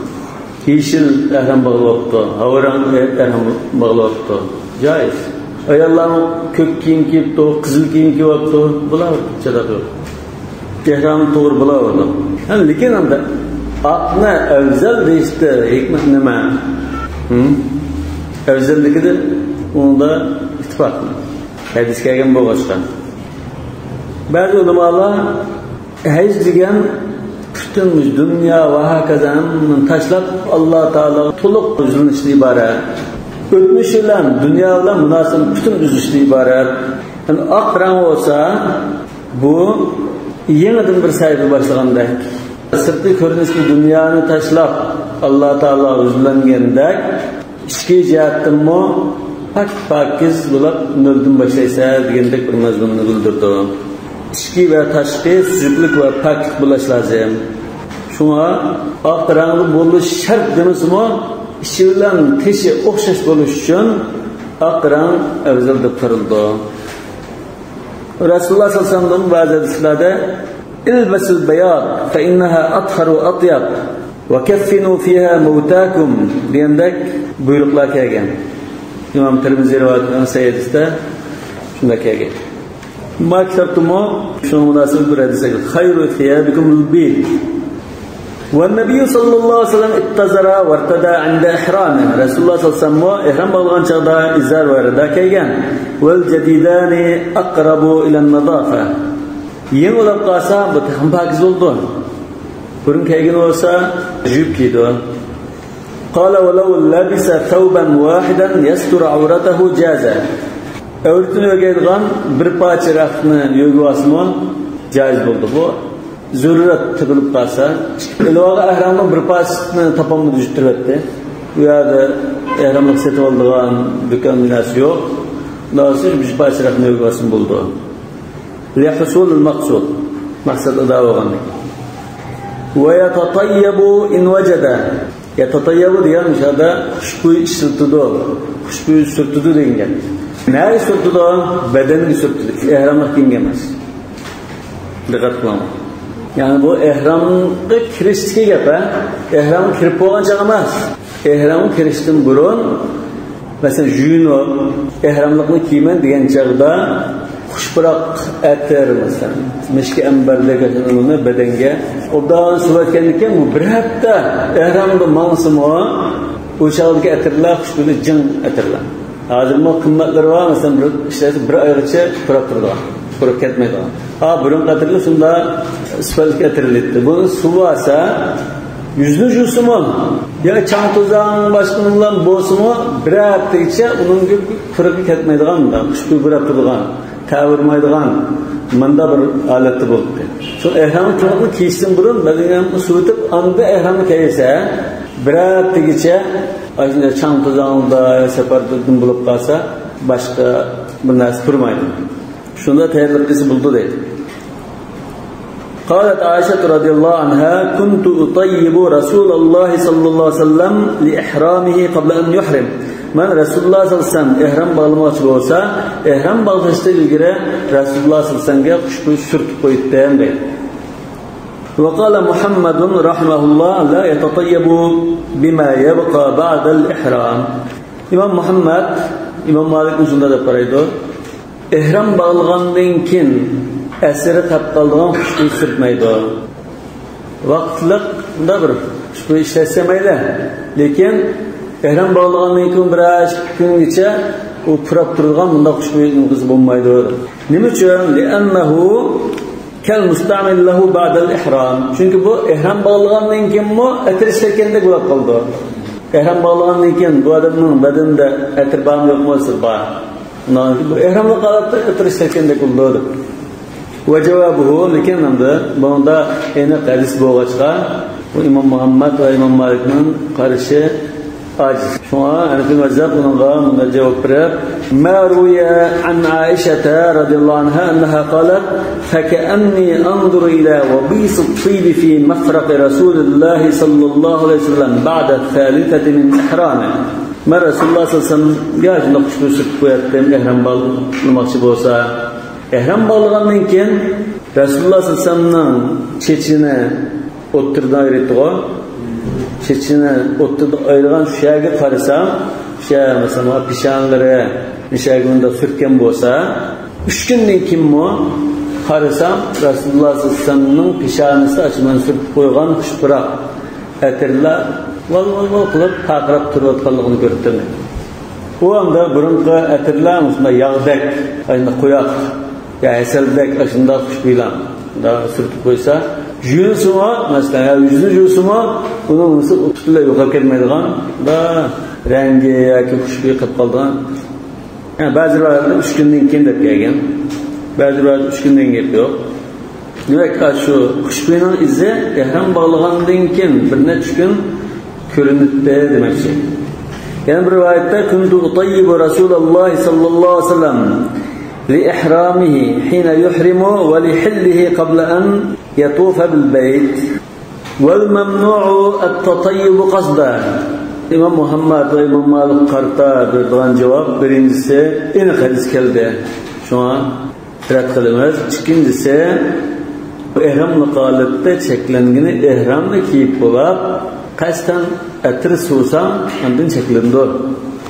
yeshil ihrom bog'labdi, havorang ihrom bog'labdi. Joiz. Ayollarning ko'k kiyim kiyibdi, qizil kiyim kiyibdi, bular chadaq yo'q. Ihrom to'g'ri bo'lardi. Lekin ham Aqna afzal deyishdi, hikmat nima? Afzalligida unda ittifoq. Hadis kelgan bo'lg'achqa. Ba'zi ulamolar haj degan butun dunyo va hokazodan tashlab Alloh taolo to'liq uzilishdan iborat. O'tmish bilan dunyo bilan munosabat butun uzilishdan iborat. Yani oq rang bo'lsa, bu yangidan bir sayfa boshlagandek. Sirtli ko'rinishli dunyoni tashlab Alloh taolo o'zlangandek ichki jihatdanmi pak-pakiz bo'lib noldan boshlaysa degandek bir mazmunni bildirdi. Ichki va tashqi suzuklik va poklik bo'lish lozim. Shunga oq rangli bo'lish shart demasmi, ichi bilan tishi o'xshash bo'lish uchun oq rang afzal deb qarildi. Rasululloh sollallohu alayhi vasallam ba'zi hadislarda البسوا البياض فإنها أطهر وأطيب وكفنوا فيها موتاكم degandek buyruqlar kelgan. İmam Tirmizi rivoyat qilgan sayidida shunday kelgan. Ma kitaptumu şu münasebet bir hadise. Hayru thiyabikumul bid. والنبي صلى الله عليه وسلم اتزر وارتدى عند إحرامه. رسول الله صلى الله عليه وسلم إحرام بلغان شغدا إزار واردا كيغان والجديدان أقرب إلى النظافة. ين ولب قاسا بتهم باكز oldu. Burun kaygan olsa jüp giydi. قال ولو لبس ثوبا واحدا يستر عورته جازا. Öğretini ögeydiğen bir parça raftını yögüvasımı caiz buldu. Bu zürüret tıkılıp kalsa ilvaga ehramın bir parçasını tapamını düşürtüretti. Bu yerde ehramlık seti olduğun dükkan binası yok. Daha sonra bir parça raftını yögüvasımı buldu. لِحُسُولُ الْمَقْسُودِ Maksat ıda oğanlık. وَيَتَطَيَّبُ اِنْ وَجَدَ Yatatayyabu diyen dışarıda kuşkuyu sürtüdü. Kuşkuyu sürtüdü deyin. Neyi sürtüdü? Bedenini sürtüdü. Ehramlık dinlemez. Dikkat kılama. Yani bu ehramda kiriştiki yapar. Ehramın kirip olan çağımaz. Ehramın kiriştin burun. Mesela jüyün o. Ehramlıkını kiymen diyen çağda kuşbırak eter mesela. Meşki emberde geçen bedenge. O dağın suvatkenlikken bu bir hafta ehramda mansımı o çağdaki etirler kuşbıda cın etirler. Hazır mı kımmetleri var mesela bir ayırıcı kurak durdu. Kurak etmeydi. Burun katırlı şunda sıfatlık etirildi. Bunun su varsa yüzlü jusu mu? Ya çam tuzağın başkanından boğusu mu? Bir hafta içe onun gibi kurak etmeydi. Kuşbıda bir hafta durdu. Tavırmaydıgan manda bir aleti buldu. Şu ehramı kılığını kiysin burun, bedenini suutup anda ehramı kiyse, bir hafta geçe, aslında çam tuzağında seferden bulup kalsa, başka bir narsa durmaydı. Şunda tehlikesi buldu dedi. قالت عائشة رضي الله عنها كنت أطيب رسول الله صلى الله عليه وسلم لإحرامه قبل أن يحرم. Ben Resulullah sallallahu aleyhi ve sellem ehram bağlamak olsa, ehram bağlaştığı ilgili Resulullah sallallahu aleyhi ve sellem'e kuşkuyu sürtüp koyup deyindir. وقال محمد رحمه الله لا يتطيب بما يبقى بعد الإحرام. İmam Muhammed, İmam Malik'in şunda da paraydı. Ehram bağlagandan kin eseri kaptalığın kuşkuyu sürtmeydi. Vakitlik da bir kuşkuyu işletsemeydi. Lekin ehram bağlagandan kin biraz gün geçe o pırap durulgan bunda kuşkuyun kızı bulmaydı. Nime için? لأنه كالمستعمل له بعد الإحرام. Çünkü bu ehram bağlagandan kin mu etir işlerken kulak kaldı. Ehram bağlagandan kin bu adamın bedeninde etir bağım yok mu olsa bağ. Bu ehramla kalıp da etir işlerken kullandı. Ve cevabı lekin namda bunda ene hadis boğaçka bu İmam Muhammed ve İmam Malik'in karşı aciz. Şu an Hanefi mezhep bunun cevap verip ma ruya an Aişe radıyallahu anha enha qalat fekeenni anzur ila wabis at-tib fi mafraq Rasulullah sallallahu aleyhi ve sellem ba'da thalithati min ihrami. Ma Resulullah sallallahu aleyhi ve sellem gajında kuşkusu koyattem ehram bağlamakçı olsa ehram bağlagandan keyin Resulullah sallallahu aleyhi ve sellem'nin çeçini o'ttirdan ayırdı o. Çeçini o'ttirdan ayırgan şu yerga qarasam, şu mesela pişanlari nishagunda sürtken bo'lsa, 3 kundan keyin mu qarasam Resulullah sallallahu aleyhi ve sellem'nin pişanisi açıman sürtib qo'ygan xushpuroq atirlar val qilib taqrab turayotganligini ko'rdim. Bu anda burunqi atirlar shunday yog'dak, ayni qo'yoq ya asaldek ashunda xushbilan da sürtib qo'ysa, juyusimi masalan yuzli juyusimi uni tutilib yo'qolib ketmaydigan da rangi yoki xushbo'y qilib qolgan. Yani ba'zi rivoyatlarda 3 kundan keyin deb kelgan. Ba'zi rivoyatlarda 3 kundan gap yo'q. Demak, shu xushbo'yning izi ehram bog'lagandan keyin bir necha kun ko'rinibdi demoqchi. Yana bir rivoyatda kuntu utayyibu Rasululloh sallallohu alayhi vasallam لإحرامه حين يحرم ولحله قبل أن يطوف بالبيت والممنوع التطيب قصدا. İmam Muhammed ve İmam Malik qarta berdiğan cevap birincisi en hadis geldi. Şu an rad qilamiz. İkincisi ehramlı holatda cheklangani ehramni kiyib bo'lib qasdan atir suvsam undan cheklandi.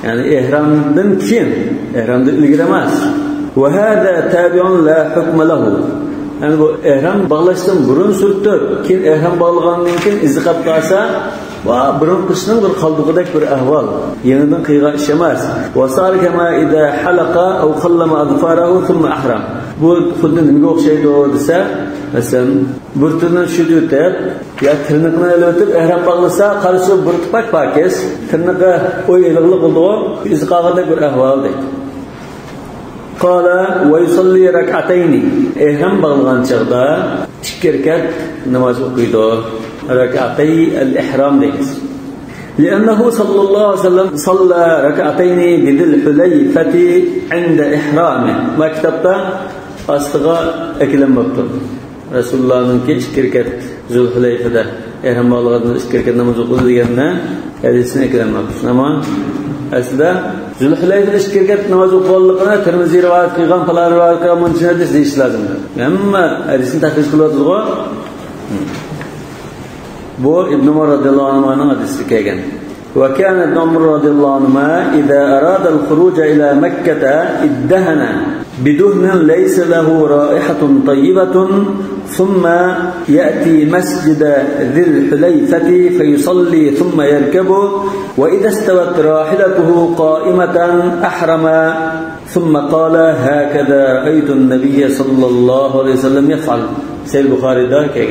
Yani ehramdan keyin, ehramdan ilgari emas. وهذا تابع لا حكم له. Yani bu ehram bağlaştın burun sürttü. Kim ehram bağlagandan keyin izi qap qalsa, va burun qishning bir qaldıqidek bir ahvol. Yenidan qiyga ish emas. Wa sar kama idha halaqa aw qallama adfarahu thumma ahram. Bu xuddi nimaga o'xshaydi desa, masalan, burtunni shudutib, ya tirnoqni elotib ehram bağlasa, qarshi burtpak pakes, tirnoqi o'yiliqli qildi, izi qolgandek bir ahvol deydi. قال ويصلي ركعتين إهرام بغلغان شغدا شكركت نماز أقيدو ركعتي الإحرام ديس لأنه صلى الله عليه وسلم صلى ركعتين بذي الحليفة عند إحرامه ما كتبته أصدقاء أكلم مكتوب رسول الله ننكي شكركت ذو الحليفة ده إهرام بغلغان شكركت نماز أقيدو دينا حديثنا أكلم مكتوب نما aslida Zulhulayfa ishkirkat namoz o'qiganligini Tirmiziy rivoyat qilgan, falan rivoyat qilgan buncha hadis deyish lozim. Hamma hadisni tahqiq qilyapsiz-ku. Bu Ibn Umar radhiyallohu anhuning hadisi kelgan. Wa kana Ibn Umar radhiyallohu anhu idza arada al-khuruj ila Makkah iddahana biduhnin laysa lahu ra'ihatun tayyibatun ثم يأتي مسجد ذي الحليفة فيصلي ثم يركب وإذا استوت راحلته قائمة أحرم ثم قال هكذا رأيت النبي صلى الله عليه وسلم يفعل. سيد البخاري ده كيف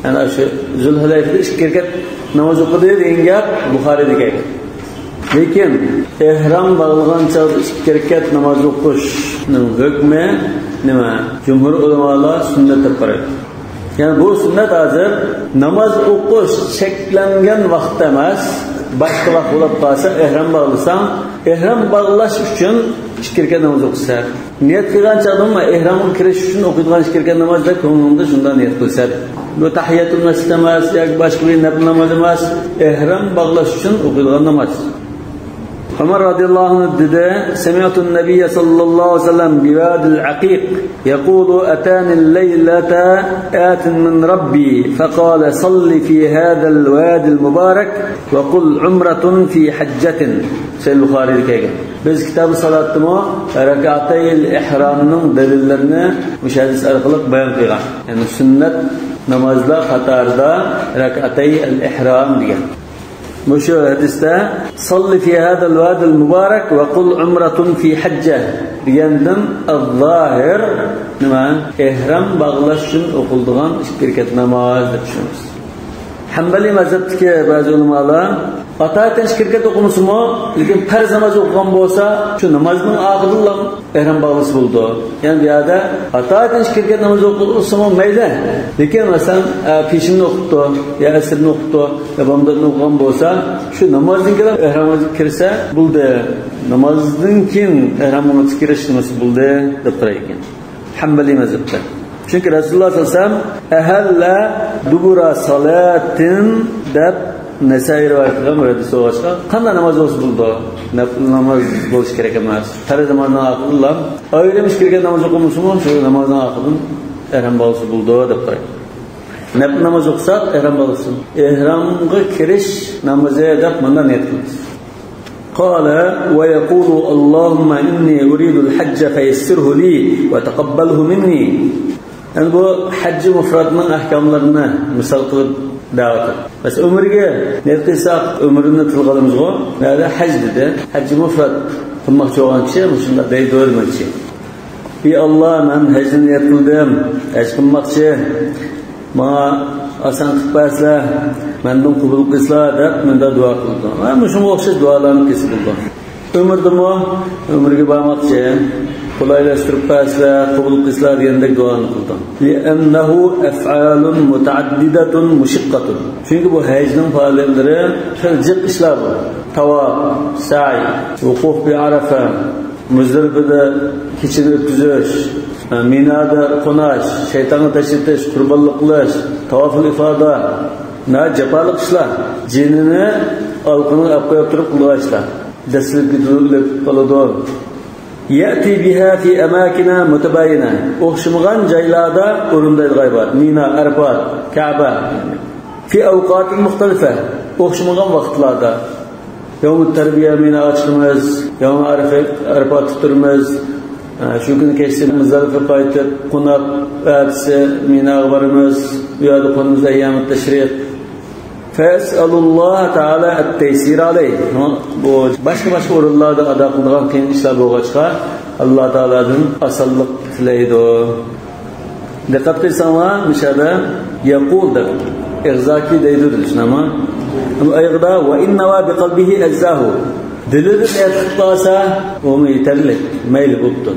أنا ذو الحليفة إشكركت نماز قدير إنجاب بخاري ده كيف lekin ehram bağlagan chog'da ishkirkat namoz o'qishning hukmi nima? Jumhur ulamolar sunnat deb qaraydi. Ya'ni bu sunnat hozir namoz o'qish cheklangan vaqt emas, boshqa vaqt bo'lib qolsa ehram bağlasang, ehram bağlash uchun ishkirkat namoz o'qisa, niyat qilgan chog'da ehramga kirish uchun o'qilgan ishkirkat namozda ko'nglimda shunday niyat qilsa, bu tahiyatul masjid emas yoki boshqa bir nafl namoz emas, ehram bağlash uchun o'qilgan namoz. عمر رضي الله عنه dedi سمعت النبي صلى الله عليه وسلم بوادي العقيق يقول أتاني الليلة آت من ربي فقال صل في هذا الوادي المبارك وقل عمرة في حجة. سيد البخاري كيف biz kitob salatimo rak'atayil ihramning dalillarini o'sha hadis orqali bayon qilgan. Ya'ni sunnat namozlar qatorida rak'atayil ihram degan. مشو hadisda صلي في هذا الوادي المبارك وقل عمرة في حجة degandan الظاهر nima? Ihram bağlash uchun o'qiladigan ishkirkat namoz deb tushunamiz. Hanbali mazhabdagi ba'zi ulamolar ataytan ishkirkat o'qimasimi, lekin farz namoz o'qigan bo'lsa, shu namozning oxirida ihrom bağlasa bo'ldi. Ya'ni bu yerda ataytan ishkirkat namoz o'qilsa mayli, lekin masalan peshinni o'qibdi, yo asrni o'qibdi, yo bomdodni o'qigan bo'lsa, shu namozdan keyin ihromga kirsa bo'ldi. Namozdan keyin ihromga kirish nimasi bo'ldi deb qaraygan. Hanbali mazhabda. Çünkü Resulullah sallallahu aleyhi ve sellem ehalla dubura salatin deb Nesai rivayet qilgan hadis o'g'ashqa qanday namoz o'qish bo'ldi? Nafl namoz bo'lish kerak emas. Farz namozdan oxirida ayrimish kirgan namoz o'qimasmi, shu namozdan oxirida ihrom bo'lsa bo'ldi deb qaraydi. Nafl namoz o'qisa ihrom bo'lsin. Ihromga kirish namozi deb bundan niyat qilamiz. قال ويقول اللهم إني أريد الحج فيسره لي وتقبله مني. Yani bu hac mufradning ahkomlarini misol qilib da'vat. Bas umrga niyat qilsak umrini tilg'alamizga, mana haj dedi. Hac mufrad qilmoqchi bo'lgan kishi shunda deydi. Ey Alloh, men hajni niyat qildim. Haj qilmoqchi. Menga oson qilib bersa, mendan qabul qilsa deb menda duo qildim. Mana shunga o'xshash duolarni qilib umrga bormoqchi. Qulaylaştırıp bersa, qabul qilsa degandek duoni qildim. Li'annahu af'alun mutaaddidetun mushiqqatun. Çünkü bu hajning faoliyatlari jiq ishlar bu. Tavof, sa'i, vuquf bi Arafa, Muzdalifada kechini o'tkazish, Minada qo'nash, shaytonni tashlatish, qurbonlik qilish, tavoful ifoda, na jafoliq ishlar. Jinini olqini olib qo'yib turib qilishlar. Dastlabki durlik qiladi. يأتي بها في أماكن متباينة. أخشمغان جايلادا أورنداي غيبات مينا أربات كعبة في أوقات مختلفة. أخشمغان وقتلادا يوم التربية مينا أشتمز، يوم عرفة أربات ترمز، Shu kuni kechda Muzdalifa qaytib, qo'nib, ertasi Minaga boramiz. Bu yerda qonimiz ayyam tashriq. Fas'alulloh taala at-taysir alayhi. Bu boshqa o'rinlarda ado qilgan qiyin ishlar bo'lg'achqa Alloh taoladan osonlik tilaydi. Diqqat qilsanglar, mishada yaqul deb ig'zoki deydi shunami? Bu ayqda va inna bi qalbihi ajzahu. Dilida aytib qolsa, u yetarli, mayli bo'pti.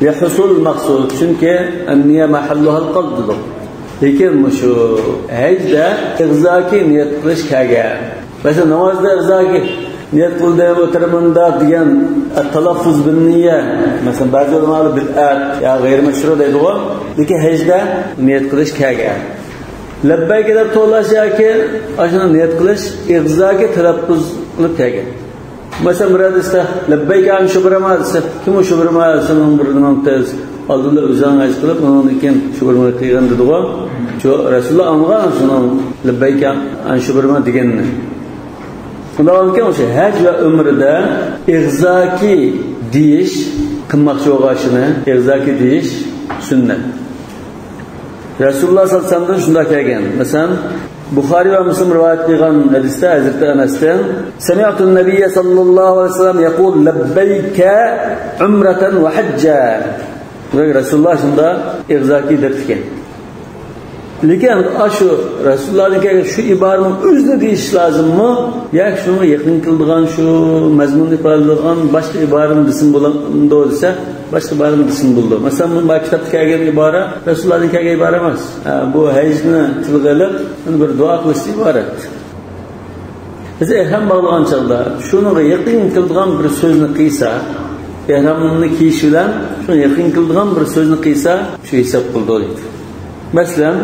Yahsul maqsud, chunki an-niyya mahalluha al-qalb. Lekin shu hajda ig'zoki niyat qilish kelgan. Masalan, namozda ig'zoki niyat qildim o'tirmanda degan talaffuz bin niyya. Masalan, ba'zi ulamlar bid'at yo g'ayr mashru deydi-ku. Lekin hajda niyat qilish kelgan. Labbayk deb to'lash yoki ashuni niyat qilish ig'zoki talaffuz qilib kelgan. Masalan, murad ista labbayk an shubrama desa, kim shubrama desin bir nimamiz oldinda o'zing ayt qilib, undan keyin shubrama qilgan dedi-ku. Shu Rasululloh amgan shuni labbayk an shubrama deganni. Undan keyin o'sha haj va umrda ig'zoki deyish qilmoqchi bo'lganini, ig'zoki deyish sunnat. Rasululloh sallallohu alayhi vasallam shunday kelgan. Masalan, Buxoriy va Muslim rivoyat qilgan hadisda Hazrat Anasdan sami'tu an-nabiy sallallohu alayhi vasallam yaqul labbayka umratan va hajja. Rasululloh shunda ig'zoki debdikan. Lekin shu Rasulullohning shu iboraning o'zini deyish lozimmi? Yoki shunga yaqin qildigan shu mazmunni ifodalaydigan boshqa iborani desin bo'ladi desa, boshqa iborani desin bo'ldi. Masalan, bu kitobda kelgan ibora Rasulullohning kelgan ibora emas. Bu hajni tilg'ilib, bir duo qilish iborat. Biz ehram bog'lagan chog'da shunga yaqin qildigan bir so'zni qilsa, ehramni kiyish bilan shunga yaqin qildigan bir so'zni qilsa, shu hisob qildi. Masalan,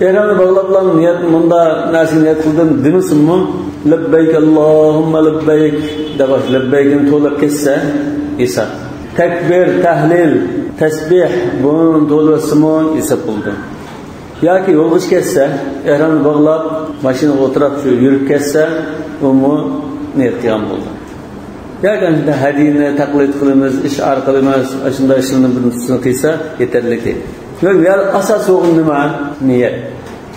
ehramni bog'lablan niyat bunda narsa niyat qildim demisinmi? Labbayk Allohumma labbayk deb labbaykni to'lab ketsa, esa takbir, tahlil, tasbih buni to'labsimi hisob qildi. Yoki yo'lga ketsa, ehramni bog'lab, mashinaga o'tirib shu yurib ketsa, uni niyat qilgan bo'ldi. Yoki unda hadini taqlid qilamiz, ish orqali emas, shunday ishlarni birinchisi qilsa yetarli deydi. Yo'l asas o'g'in nima? Niyat.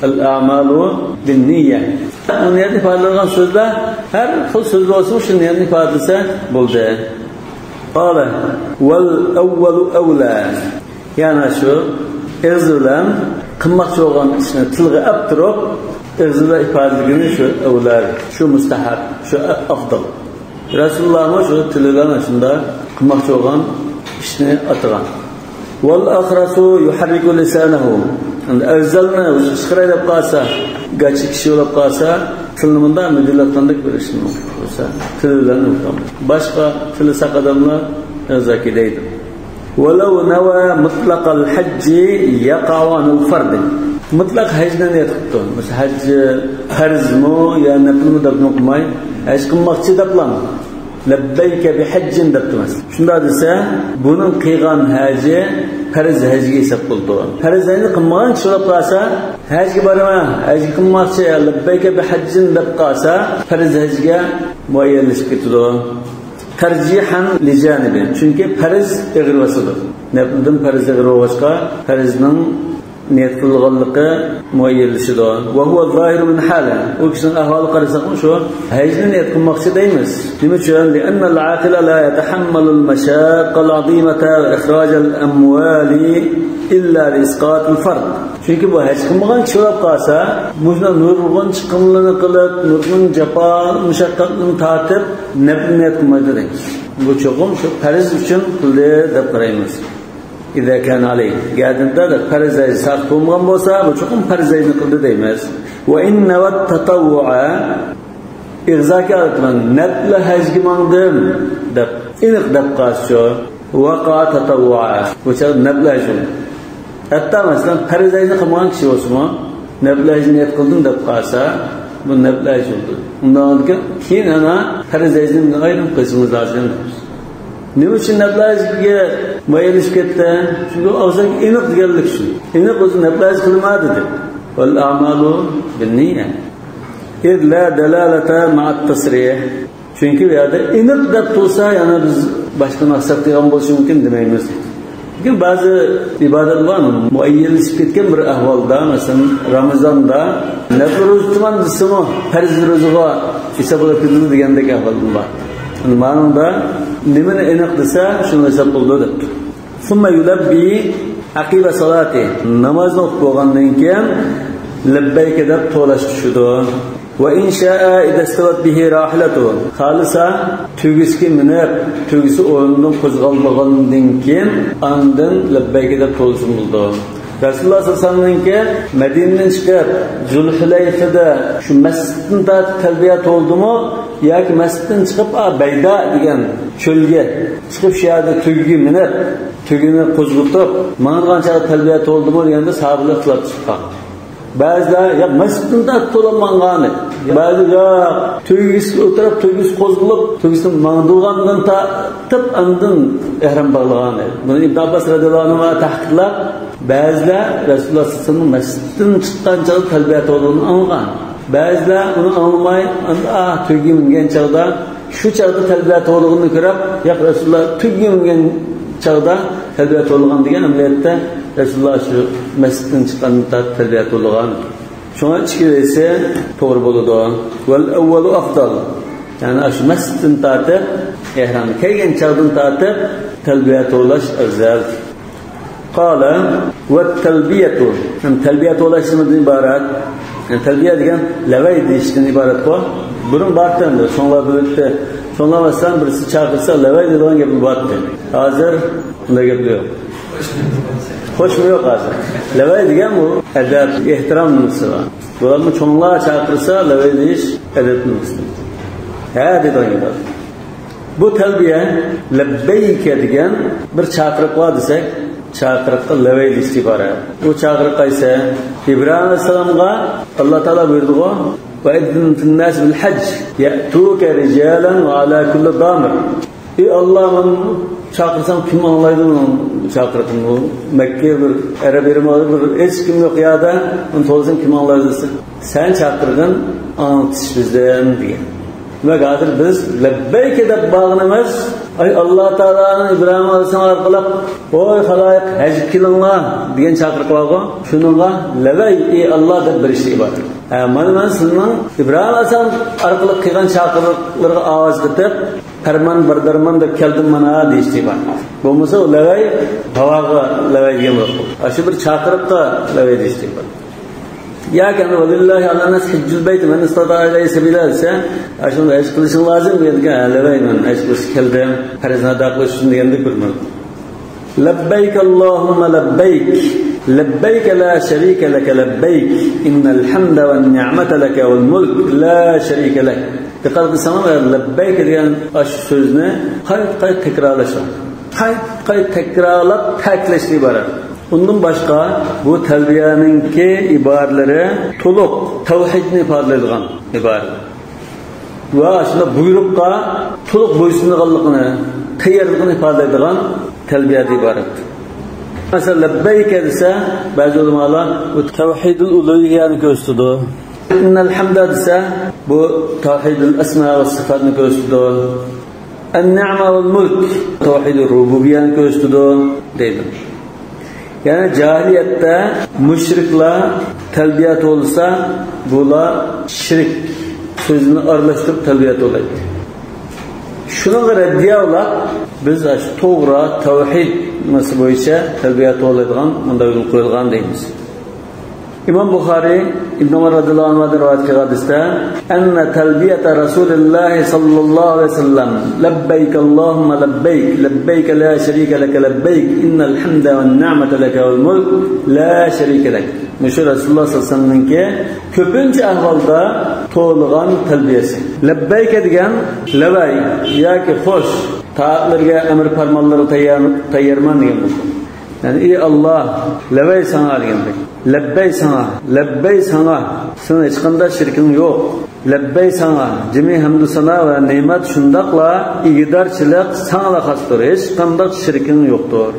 Al-a'malu bin-niyya. Niyat ifodalagan so'zlar har xil so'z bo'lsa, shu niyatni ifodalasa bo'ldi. Qala wal awwalu awla. Yana shu izlan qilmoqchi bo'lgan ishni tilga olib turib, izla ifodaligini shu avlar, shu mustahab, shu afdal. Rasululloh shu tildan shunda qilmoqchi bo'lgan ishni atgan. Wal akhrasu yuharriku lisanahu. Azalna chiqaray deb qolsa, gachi kishi bo'lib qolsa, tilni bundan midillatgandek bir ishni bo'lsa, tildan o'qam. Boshqa tili saq odamlar zaki deydi. Walau nawa mutlaq al-hajj yaqa'u al-fard. Mutlaq hajni niyat qildi. Masalan, haj farzmi yo naflmi deb o'qimay, haj qilmoqchi deblam. Labbayka bi hajjin debtimiz. Shunda desa, buning qilgan haji farz hajga hisob qildi. Farz hajni qilmagan kishi bo'lib qolsa, hajga boraman, haj qilmoqchi, labbayka bi hajjin deb qolsa, farz hajga muayyanlashib ketdi. Tarjihan li janibi. Chunki farz ig'rivasidir. Nafldan farz ig'rivashqa, farzning niyat qilganligi muayyanlashidir. Va huwa zohir min hala. U kishining ahvoli qarasak shu, hajni niyat qilmoqchi deymiz. Nima uchun? Li'anna al-aqila la yatahammalu al-mashaqqa al-'azimata wa ikhraj al-amwali illa li isqat al-fard. Chunki bu haj qilmagan kishi bo'lib qolsa, buni nurg'un chiqimlarni qilib, nurg'un jafo, mushaqqatni tatib, niyat qilmaydi deymiz. Bu cho'qim shu farz uchun qildi deb qaraymiz. İza kana alay. Gadinda da farzay saq bo'lgan bo'lsa, bu cho'qim farzayni qildi deymiz. Va inna wat tatawwu'a ig'zoki aytman, nafl hajga mangdim deb iniq deb qolsa, vaqa tatawwu'a. Bu cho'qim nafl haj. Hatta masalan farzayni qilmagan kishi bo'lsa, nafl hajni niyat qildim deb qolsa, bu nafl haj bo'ldi. Undan keyin ana farzayni ayrim qilishimiz lozim. Nima uchun naflajga muayyanlashib ketdi? Chunki og'zak aniq deganlik shu. Aniq o'zi naflaj qilmadi deb. Wal a'malu bin-niyya. Id la dalalata ma'at tasrih. Chunki bu yerda aniq deb tursa, yana biz boshqa maqsad qilgan bo'lishi mumkin demaymiz. Lekin ba'zi ibodatlar muayyanlashib ketgan bir ahvolda, masalan, Ramazonda nafl ro'za tuman desimi, farz ro'zaga hisoblab ketadi degandek ahvol bor. Ma'noda nimani aniq desa, shuni hisob qildi deb. Summa yulabbi aqiba salati. Namozni o'qib bo'lgandan keyin labbayka deb to'lash tushidi. Va in sha'a idastawat bihi rahilatu. Xalisa tugisiga minib, tugisi o'rnidan qo'zg'almagandan keyin andan labbayka deb to'lsin bo'ldi. Rasululloh sollallohu alayhi vasallamga Madinadan chiqib, Zulhulayfada shu masjidda talbiya to'ldimi yoki masjiddan chiqib Bayda degan cho'lga chiqib shu yerda tugiga minib, tugini qo'zg'atib, mang'ancha talbiya to'ldimi deganda sahobalar qilib chiqqan. Ba'zilar ya masjidda to'lanmagani, ba'zilar tugisiga o'tirib, tugis qo'zg'alib, tugisini mang'durgandan tatib andan ihrom bog'lagan. Buni Ibn Abbos radhiyallohu anhu tahqiqlab ba'zilar Rasululloh sallallohu alayhi vasallam masjiddan chiqqan chog'da talbiya to'lganini anglagan. Ba'zilar uni anglamay, tugiga mingan chog'da shu chog'da talbiya to'lganini ko'rib, ya Rasululloh tugiga mingan chog'da talbiya to'lgan degan amaliyotda Rasululloh shu masjiddan chiqqanda talbiya to'lgan. Shuna ichkirisi to'g'ri bo'ladi. Val avvalu afdal. Ya'ni shu masjiddan tortib, ihrom kelgan chog'dan tortib talbiya to'lash afzal. Qala va talbiyatu. Talbiya to'lashdan iborat. Talbiya degan lavay deyishdan iborat-ku. Burun bartanda so'nglar bo'libdi. So'nglamasdan birisi chaqirsa lavay degan gap bordi. Hozir bunday gap yo'q. Xo'shmi yo'q hozir. Lavay degan bu adab, ehtirom nimasi bor. Bularni cho'nglar chaqirsa lavay deyish adab nimasi. Ha degan gap. Bu talbiya labbayka degan bir chaqiriq bor desak, chaqiriqqa lavay deyish iborat. Bu chaqiriq qaysi? Ibrohim alayhisalomga Alloh taolo buyurdi-ku: "Va idzin fin-nas bil-hajj ya'tuka rijalan va ala kulli damir." Ey Alloh, men chaqirsam kim anglaydi buni? Chaqiriqni bu Makka bir Arab yermadi bir hech kim yo'q yerda, uni to'lsin kim anglaydi desa, sen chaqirgan antish bizdan degan. Va hozir biz labbayka deb bağlanamiz. Ay Alloh taolaning Ibrohim alayhisalom orqali "Voy xaloyiq, haj qilinglar" degan chaqiriq bor-ku. Shuningga lavay ey Alloh deb birishlik bor. Mana sizning Ibrohim alayhisalom orqali qilgan chaqiriqlarga ovoz qilib, "Farmon bardarmon deb keldim mana" deyishlik bor. Bo'lmasa lavay havoga lavay degan yo'q. Shu bir chaqiriqqa lavay deyishlik bor. Ya kana vallahi ala nas hajjul bayt man istata ilayhi sabila desa, ashunda haj qilishing lozim degan lavay men haj qilish keldim, farzna ado qilish uchun degandek bir ma'no. Labbayk Allohumma labbayk. Labbayk la sharika lak labbayk. Innal hamda wan ni'mata lak wal mulk la sharika lak. Diqqat qilsangiz labbayk degan shu so'zni qayt takrorlash. Qayt takrorlab ta'kidlashni iborat. Undan başqa bu talbiyaningki iboralari to'liq tavhidni ifodalaydigan iborat. Va shunda buyruqqa to'liq bo'ysunganligini, tayyorligini ifodalaydigan talbiya iborat. Masalan, labbayka desa, ba'zi ulamolar bu tavhidul uluhiyyani ko'rsatadi. Innal hamda desa, bu tavhidul asma va sifatni ko'rsatadi. An-ni'ma wal mulk tavhidul rububiyyani ko'rsatadi deydi. Yani cahiliyette müşrikler talbiyat olsa bular şirk sözünü arlaştırıp talbiyat olaydı. Şuna göre diyorlar biz to'g'ri tavhid nasıl bo'yicha talbiyat olaydigan bunda yo'l qo'yilgan deymiz. İmam Buxoriy Ibn Umar radhiyallohu anhudan rivoyat qilgan hadisda anna talbiyata Rasululloh sallallohu alayhi vasallam labbayk Allohumma labbayk labbayk la sharika lak labbayk innal hamda wan ni'mata lak wal mulk la sharika lak. Mushu Rasululloh sallallohu alayhi vasallamningki ko'pincha ahvolda to'lg'an talbiyasi. Labbayka degan lavay yoki xo'sh taatlarga amr farmonlari tayyorman degan bo'ldi. Yani ey Allah lavay sana degandek. Labbay sana. Sen hech qanday shirking yo'q. Labbay sana. Jami hamdu sana va ne'mat shundaqla igidorchilik sana xosdir. Hech qanday shirking yo'qdir.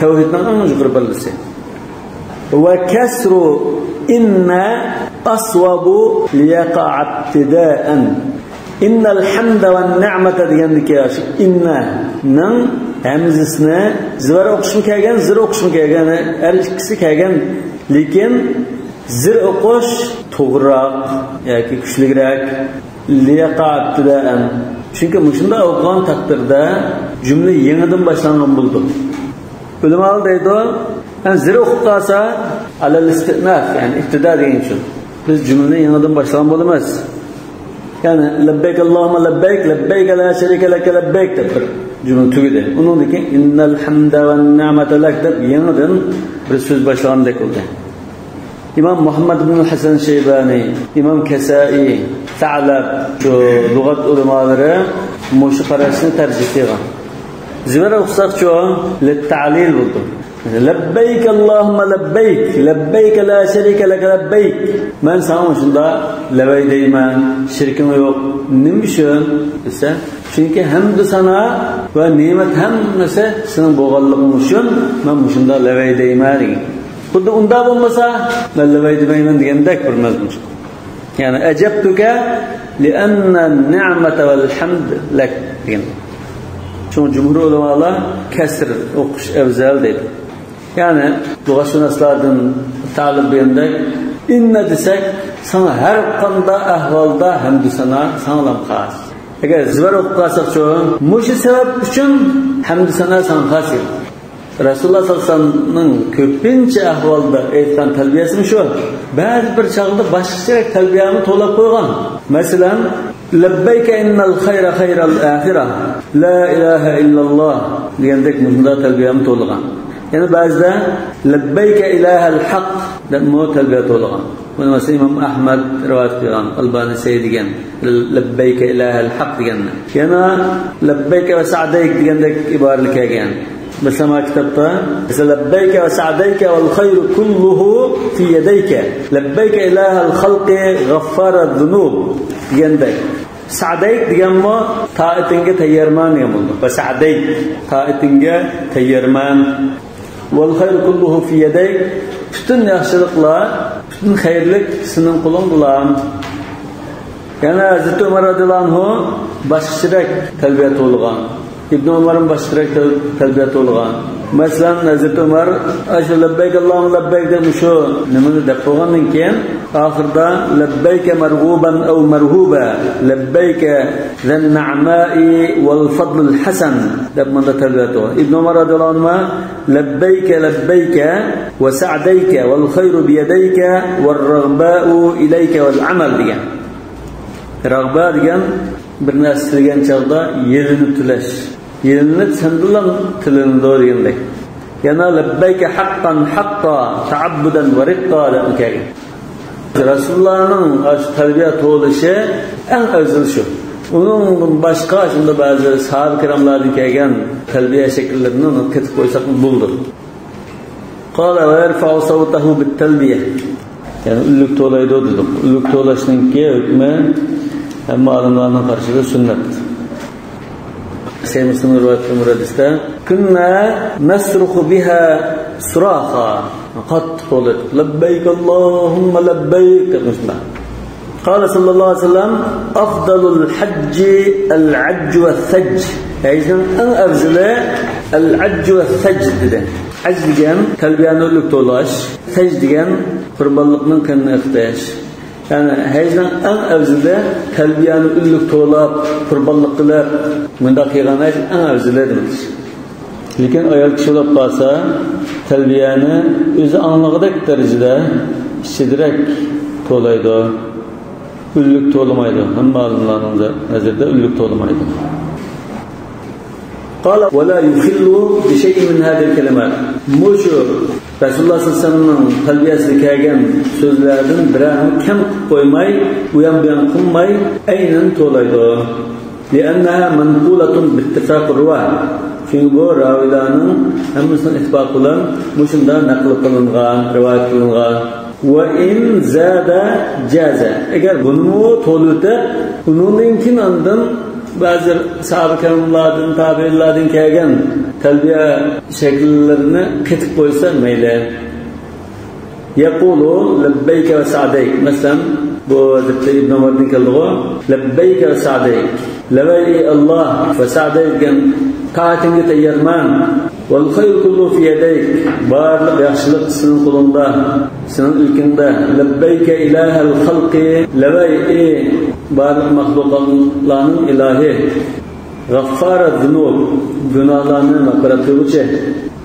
Tavhidning eng yuqori ballasi. Va kasru inna aswabu liyaqa'a ibtida'an. Innal hamda wan ni'mata degandek inna nan Hamzasini zir o'qishmi kelgan, zir o'qishmi kelgan, har ikkisi kelgan, lekin zir o'qish to'g'riroq yoki kuchliroq liqa'atdan. Chunki shunda o'qigan taqdirda jumla yangidan boshlangan bo'ldi. Ulamolar deydi, zir o'qib qolsa alal istinaf, ya'ni ibtida degan uchun. Biz jumlani yangidan boshlagan bo'lamiz. Ya'ni labbayk Allohumma labbayk, labbayk la sharika lak labbayk deb bir jumla tugidi. Undan keyin innal hamda wan ni'mata lak deb yangidan bir so'z boshlangandek bo'ldi. İmam Muhammad ibn Hasan Shaybani, İmam Kasai, Ta'lab şu lug'at ulamalari mushu qarashni tarjih qilgan. Zivara o'qsaqchi lit-ta'lil bo'ldi. Labbayk Allohumma labbayk, labbayk la sharika lak labbayk. Men sana shunda labay deyman, shirkim yo'q. Nima uchun? Desa, chunki hamdu sana va ne'mat hammasi sening bo'lganliging uchun men shunda labay deyman. Xuddi unda bo'lmasa, men labay demayman degandek bir mazmun. Ya'ni ajabtuka li'anna an-ni'mata wal hamd lak degan. Çünkü cumhur ulamalar kesr o'qish afzal deydi. Yani lug'atshunoslardan ta'lim berganda inna desak, sana har qanday ahvolda hamd sana sanglam xos. Agar zivor o'qib qolsak-chi, mushu sabab uchun hamd sana sang xos. Rasululloh sallallohu alayhi vasallamning ko'pincha ahvolda aytgan talbiyasi shu. Ba'zi bir chaqda boshqacha talbiyani to'lab qo'ygan. Masalan, labbayka innal khayra khayral akhirah, la ilaha illalloh degandek bunda talbiyani to'lgan. Yani ba'zida labbayka ilahal haq deb talbiya to'lgan. Buni masalan Imom Ahmad rivoyat qilgan, Albani degan labbayka ilahal haq deganlar. Yana labbayka va sa'dayk degandek iboralar kelgan. Mesela kitapta labbayka va sa'dayka wal khayru kulluhu fi yadayka, labbayka ilahal khalqi ghaffara dhunub degandek. Sa'dayk deganmi ta'atinga tayyorman degan bo'ldi. Va sa'dayk ta'atinga tayyorman. Wal khayru kulluhu fi yadayk, bütün yaxshiliklar, bütün xayrlik sening qo'lingda. Yana Hazrat Umar radhiyallohu anhu boshqacharak talbiya to'lgan. İbn Umar'ın başlayarak talbiya to'lgan. Masalan Hazrat Umar aşu labbayk Allahumma labbayk demiş şu nimani deb qo'ygandan keyin oxirida labbayka marghuban aw marhuba, labbayka zan na'ma'i wal fadl al hasan deb manda talbiya to'lgan. İbn Umar radhiyallohu anhu labbayka labbayka wa sa'dayka wal khayru bi yadayka wal raghba'u ilayka wal amal degan. Raghba degan bir narsa degan chog'da yerini tilash. Yerini sandulan tilini deganday. Yana labbayka haqqan haqqa ta'abbudan wa riqqa degan. Rasulullahning talbiya to'lishi eng afzal shu. Undan boshqa shunda ba'zi sahoba kiramlardan kelgan talbiya shakllarini ketib qo'ysak bo'ldi. Qala va yarfa'u sawtahu bit-talbiya. Yani ulluk to'laydi dedik. Ulluk to'lashning hukmi hamma olimlarning qarshida sunnat. Müslim rivoyat hadisda kunna nasruhu biha suraha qad qalat labbayk Allahumma labbayk muslim. قال صلى الله عليه وسلم أفضل الحج العج والثج. أيضا أفضل العج والثج دين. عج دين تلبيان ulluk to'lash, thaj degan qurbanlikning kunini iqtash. Yani heyzden en evzili talbiyani ulluk to'lab qurbanlik qilib bunda qilgan en evzilidir. Lekin ayol kishi bo'lib qolsa talbiyani o'zi anlig'idek darajada ichidirek to'laydi. Ulluk to'lamaydi. Hamma olimlarning nazarida ulluk to'lamaydi. قال ولا يخل بشيء من هذه الكلمات. Mushu Rasululloh sallallohu alayhi vasallamning talbiyasiga kelgan so'zlardan birini kam qo'ymay, u ham bu ham qilmay, aynan to'laydi. Li'annaha manqulatun bittifaq ruwah. Çünkü bu ravilarning hammasining ittifoq bilan mushunda naql qilingan, rivoyat qilingan. Va in zada jaza. Agar buni to'litib, uningkin andan ba'zi sahoba kiramlardan, tabiinlardan kelgan talbiya shakllarini ketib qo'ysa mayli. Yaqulu labbayka va sa'dayk. Masalan, Bu Hazreti İbn Ömer'den keldi. Lebbeyke ve sa'deyk. Lebbeyke Allah ve sa'deyk gen taatinge tayyarman. Vel hayr kullu fi yedeyk. Barlık yaxşılık senin kulunda, senin ilkinde. Lebbeyke ilahel halqi. Lebbeyke barlık mahlukatların ilahi. Gaffara zunub. Günahlarını mağfiret kılıcı.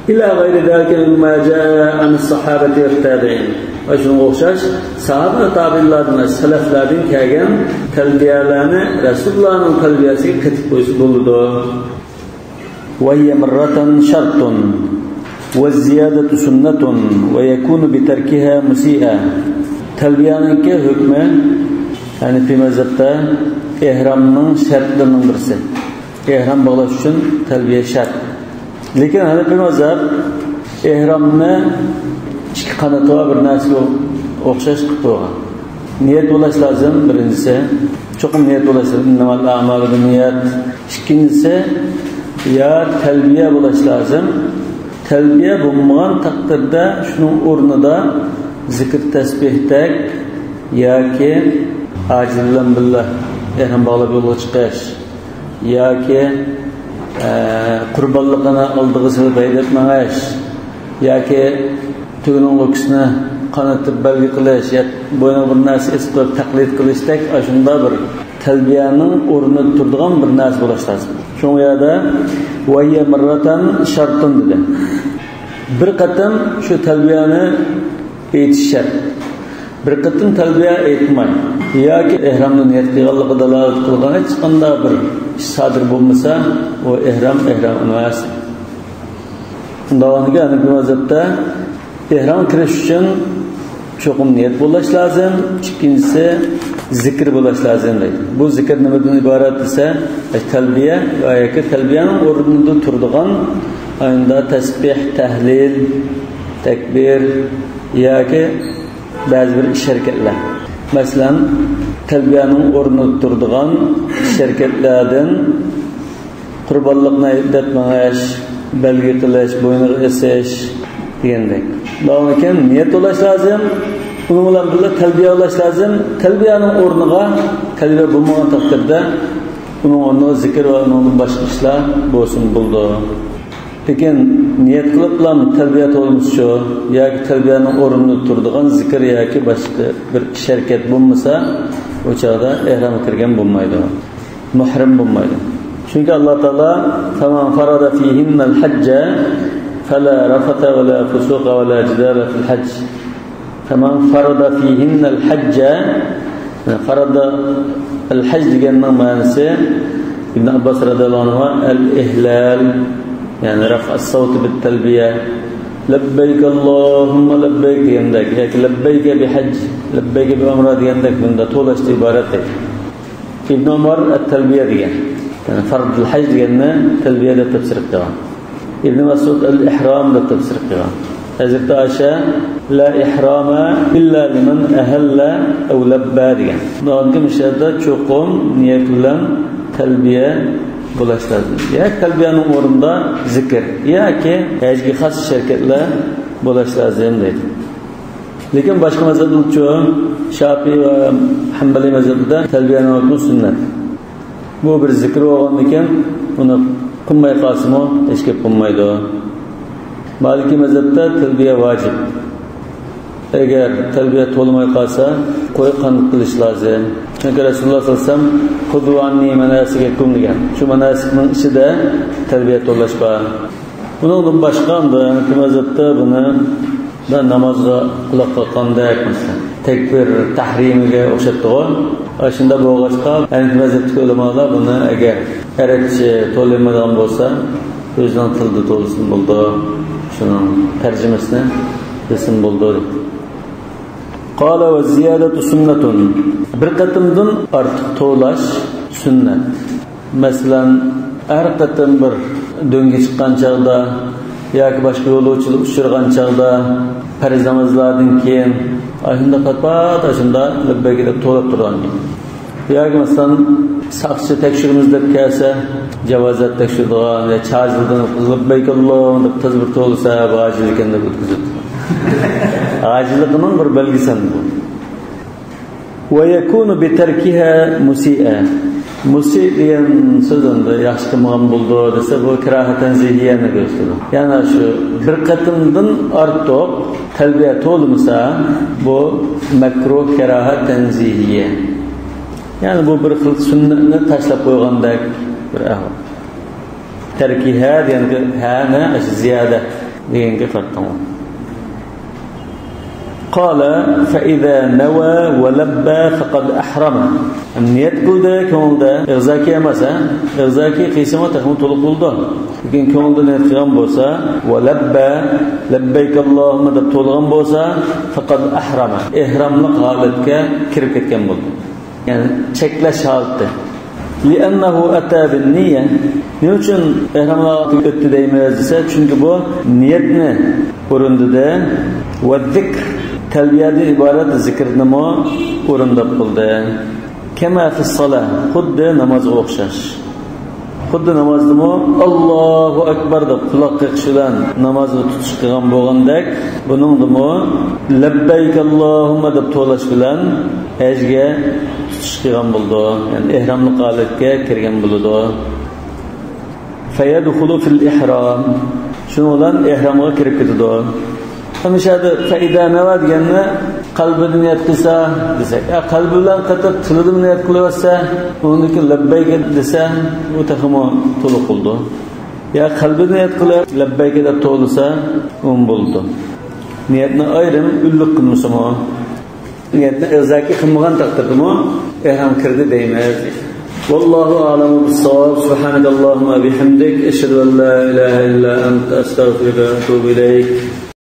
İlâ gayri dâlike mimma câe anis sahabeti ve tabi'in. Ve şuna okşaş, sahabe tabi'inlerden, seleflerden kelgen telbiyelerini Resulullah'ın telbiyesiyle ketip buldu. وَهِيَ مَرَّةً شَرْطٌ وَالزِّيَادَةُ سُنَّةٌ وَيَكُونُ بِتَرْكِهَا مُسِيئًا. Telbiyanın ki hükmü, yani bir mezhepte ihramın şartlarının birisi. İhram bağlaş için telbiye şart. Lekin Hanefi mazhab ihramni ikki qanoti va bir narsaga o'xshash qilib qo'ygan. Niyat bo'lishi lozim birinchisi. Cho'qim niyat bo'lishi lozim. Innamal a'malu binniyat. Ikkinchisi ya talbiya bo'lishi lozim. Talbiya bo'lmagan taqdirda shuning o'rnida zikr tasbihdak yoki ajillan billah ihrom bog'lab yo'lga chiqish yoki qurbanlıqına aldığısı beyletmemiş yoki tügünün lokusunu qanatib belgi qilish ya boyun bir narsa isqilib taqlid qilishdek ashunda bir talbiyaning o'rnida turadigan bir narsa bo'lishi lozim. Shu yerda vayya marratan shartun dedi. Bir qatam shu talbiyani aytish shart. Bir qatam talbiya aytmay yoki ihromni niyat qilganligi dalolat qilgan hech qanday bir sodir bo'lmasa o ihrom emas. Davomida Hanefi mazhabda ihrom kirish uchun cho'qim niyat bo'lishi lozim, ikkinchisi zikr bo'lishi lozim deydi. Bu zikr nimadan iborat desa, talbiya yoki talbiyaning o'rnida turadigan ayında tasbih, tahlil, takbir yoki ba'zi bir harakatlar. Masalan, talbiyaning o'rnida turadigan harakatlardan qurbanliqni aytmash, belgi qilish, bo'yni esish degandek. Lekin niyat bo'lishi lozim. Bunun bilan birga talbiya bo'lishi lozim. Talbiyaning o'rniga talbiya bo'lmagan taqdirda uning o'rniga zikr va uning boshqa ishlar bo'lsin bo'ldi. Lekin niyat qilib bilan talbiya bo'lmasa yoki talbiyaning o'rnida turadigan zikr yoki boshqa bir harakat bo'lmasa, o chaqda ihrom kirgan bo'lmaydi. Muhrim bo'lmaydi. Çünkü Allah Teala "Faman farada fihinnal hacca fala rafata ve la fusuqa ve la jidala fil hacc." Faman farada fihinnal hacca, farada al hacc deganning ma'nosi İbn Abbas radhiyallohu anhu al ihlal, yani raf' as-sawt bit talbiya. Labbayk Allahumma labbayk degandek yoki labbayka bi hajj, labbayka bi umra degandek bunda to'lashdan iborat. İbn Umar at-talbiya degan. Yani farz al-hajj deganni talbiyada tafsir qilgan. Ibn Mas'ud al-ihram da tafsir qilgan. Hazrat Aisha la ihrama illa liman ahalla aw labba degan. Bunga mishada cho'qim niyat bilan talbiya bo'lishi lozim. Ya talbiyaning o'rnida zikr yoki hajga xos harakatlar bo'lishi lozim deydi. Lekin boshqa mazhablar uchun Shafi'i va Hanbali mazhabida talbiyaning o'rni sunnat. Bu bir zikr bo'lgan ekan, uni qilmay qolsa-mu hech gap bo'lmaydi. Maliki mazhabda talbiya vojib. Agar talbiya to'lmay qolsa, qo'y qanot qilish lozim. Chunki Rasululloh sollallohu alayhi vasallam "Xudu anni manasikakum" degan. Shu manasikning ichida talbiya to'lash bor. Bundan boshqa Hanafi mazhabda buni da namozga quloq qoqqandek masalan takbir tahrimiga o'xshatdi. Shunda bo'g'ashqa Hanafi mazhabidagi ulamolar buni agar arabcha to'lamagan bo'lsa, o'zining tilida to'lsin bo'ldi. Shuning tarjimasini desin bo'ldi. Qala va ziyadatu sunnatun. Bir qatimdan ortiq to'lash sunnat. Masalan, har qatim bir do'ngga chiqqan chaqda yoki boshqa yo'lovchilik uchirgan chaqda farz namozlardan keyin ashunda fatbat ashunda labbayk deb to'lab turgan. Yoki masalan saqchi tekshirimiz deb kelsa, javozat tekshirdigan va chazildan labbayk Alloh deb tazbir to'lsa, vojib ekan deb o'tkazadi. Aciliğinin bir belgisi bu. ويكون بتركها مسيئا. Musib degan so'zda yaxshi qilmagan bo'ldi desa bu kiraha tanzihiyani ko'rsatadi. Ya'ni shu bir qatimdan ortiq talbiya to'lmasa bu makruh kiraha tanzihiya. Ya'ni bu bir xil sunnatni tashlab qo'ygandek bir ahvol. Tarkiha deganda hana ziyoda deganga qartamo. قال فإذا نوى ولبى فقد أحرم. النية كلده كونده إغزاكي أمسا إغزاكي قيسمة تخمو طلق كلده لكن كونده نية قيام بوسا ولبى لبيك اللهم دب طلقان بوسا فقد أحرم. إحرام لقالتك كركت كم بلده يعني شكل شالته لأنه أتى بالنية. نيوچن إحرام لقالتك دايمازسا çünkü bu niyetni o'rindida va zikr talbiyada iborat zikrni mo o'rinda qildi. Kama fi solah xuddi namozga o'xshash. Xuddi namozni mo Allohu akbar deb quloq qiqish bilan namozni tutish qilgan bo'lgandek, buning mo labbayk Allohumma deb to'lash bilan hajga tutish qilgan bo'ldi. Ya'ni ihramli holatga kirgan bo'ldi. Fayadkhulu fil ihram. Shuning bilan ihramga kirib ketadi. Hamishada faida nima deganni qalbida niyat qilsa desak, qalbi bilan qator tilida niyat qilaversa, uniki labbayka desa, u taxmo to'liq bo'ldi. Ya qalbida niyat qilib labbayka deb to'lsa, bo'ldi. Niyatni ayrim ulluq qilmasmi? Niyatni o'zaki qilmagan taqdirdami, ihrom kirdi deymiz. والله أعلم بالصواب. سبحانك اللهم وبحمدك أشهد أن لا إله إلا أنت أستغفرك وأتوب إليك.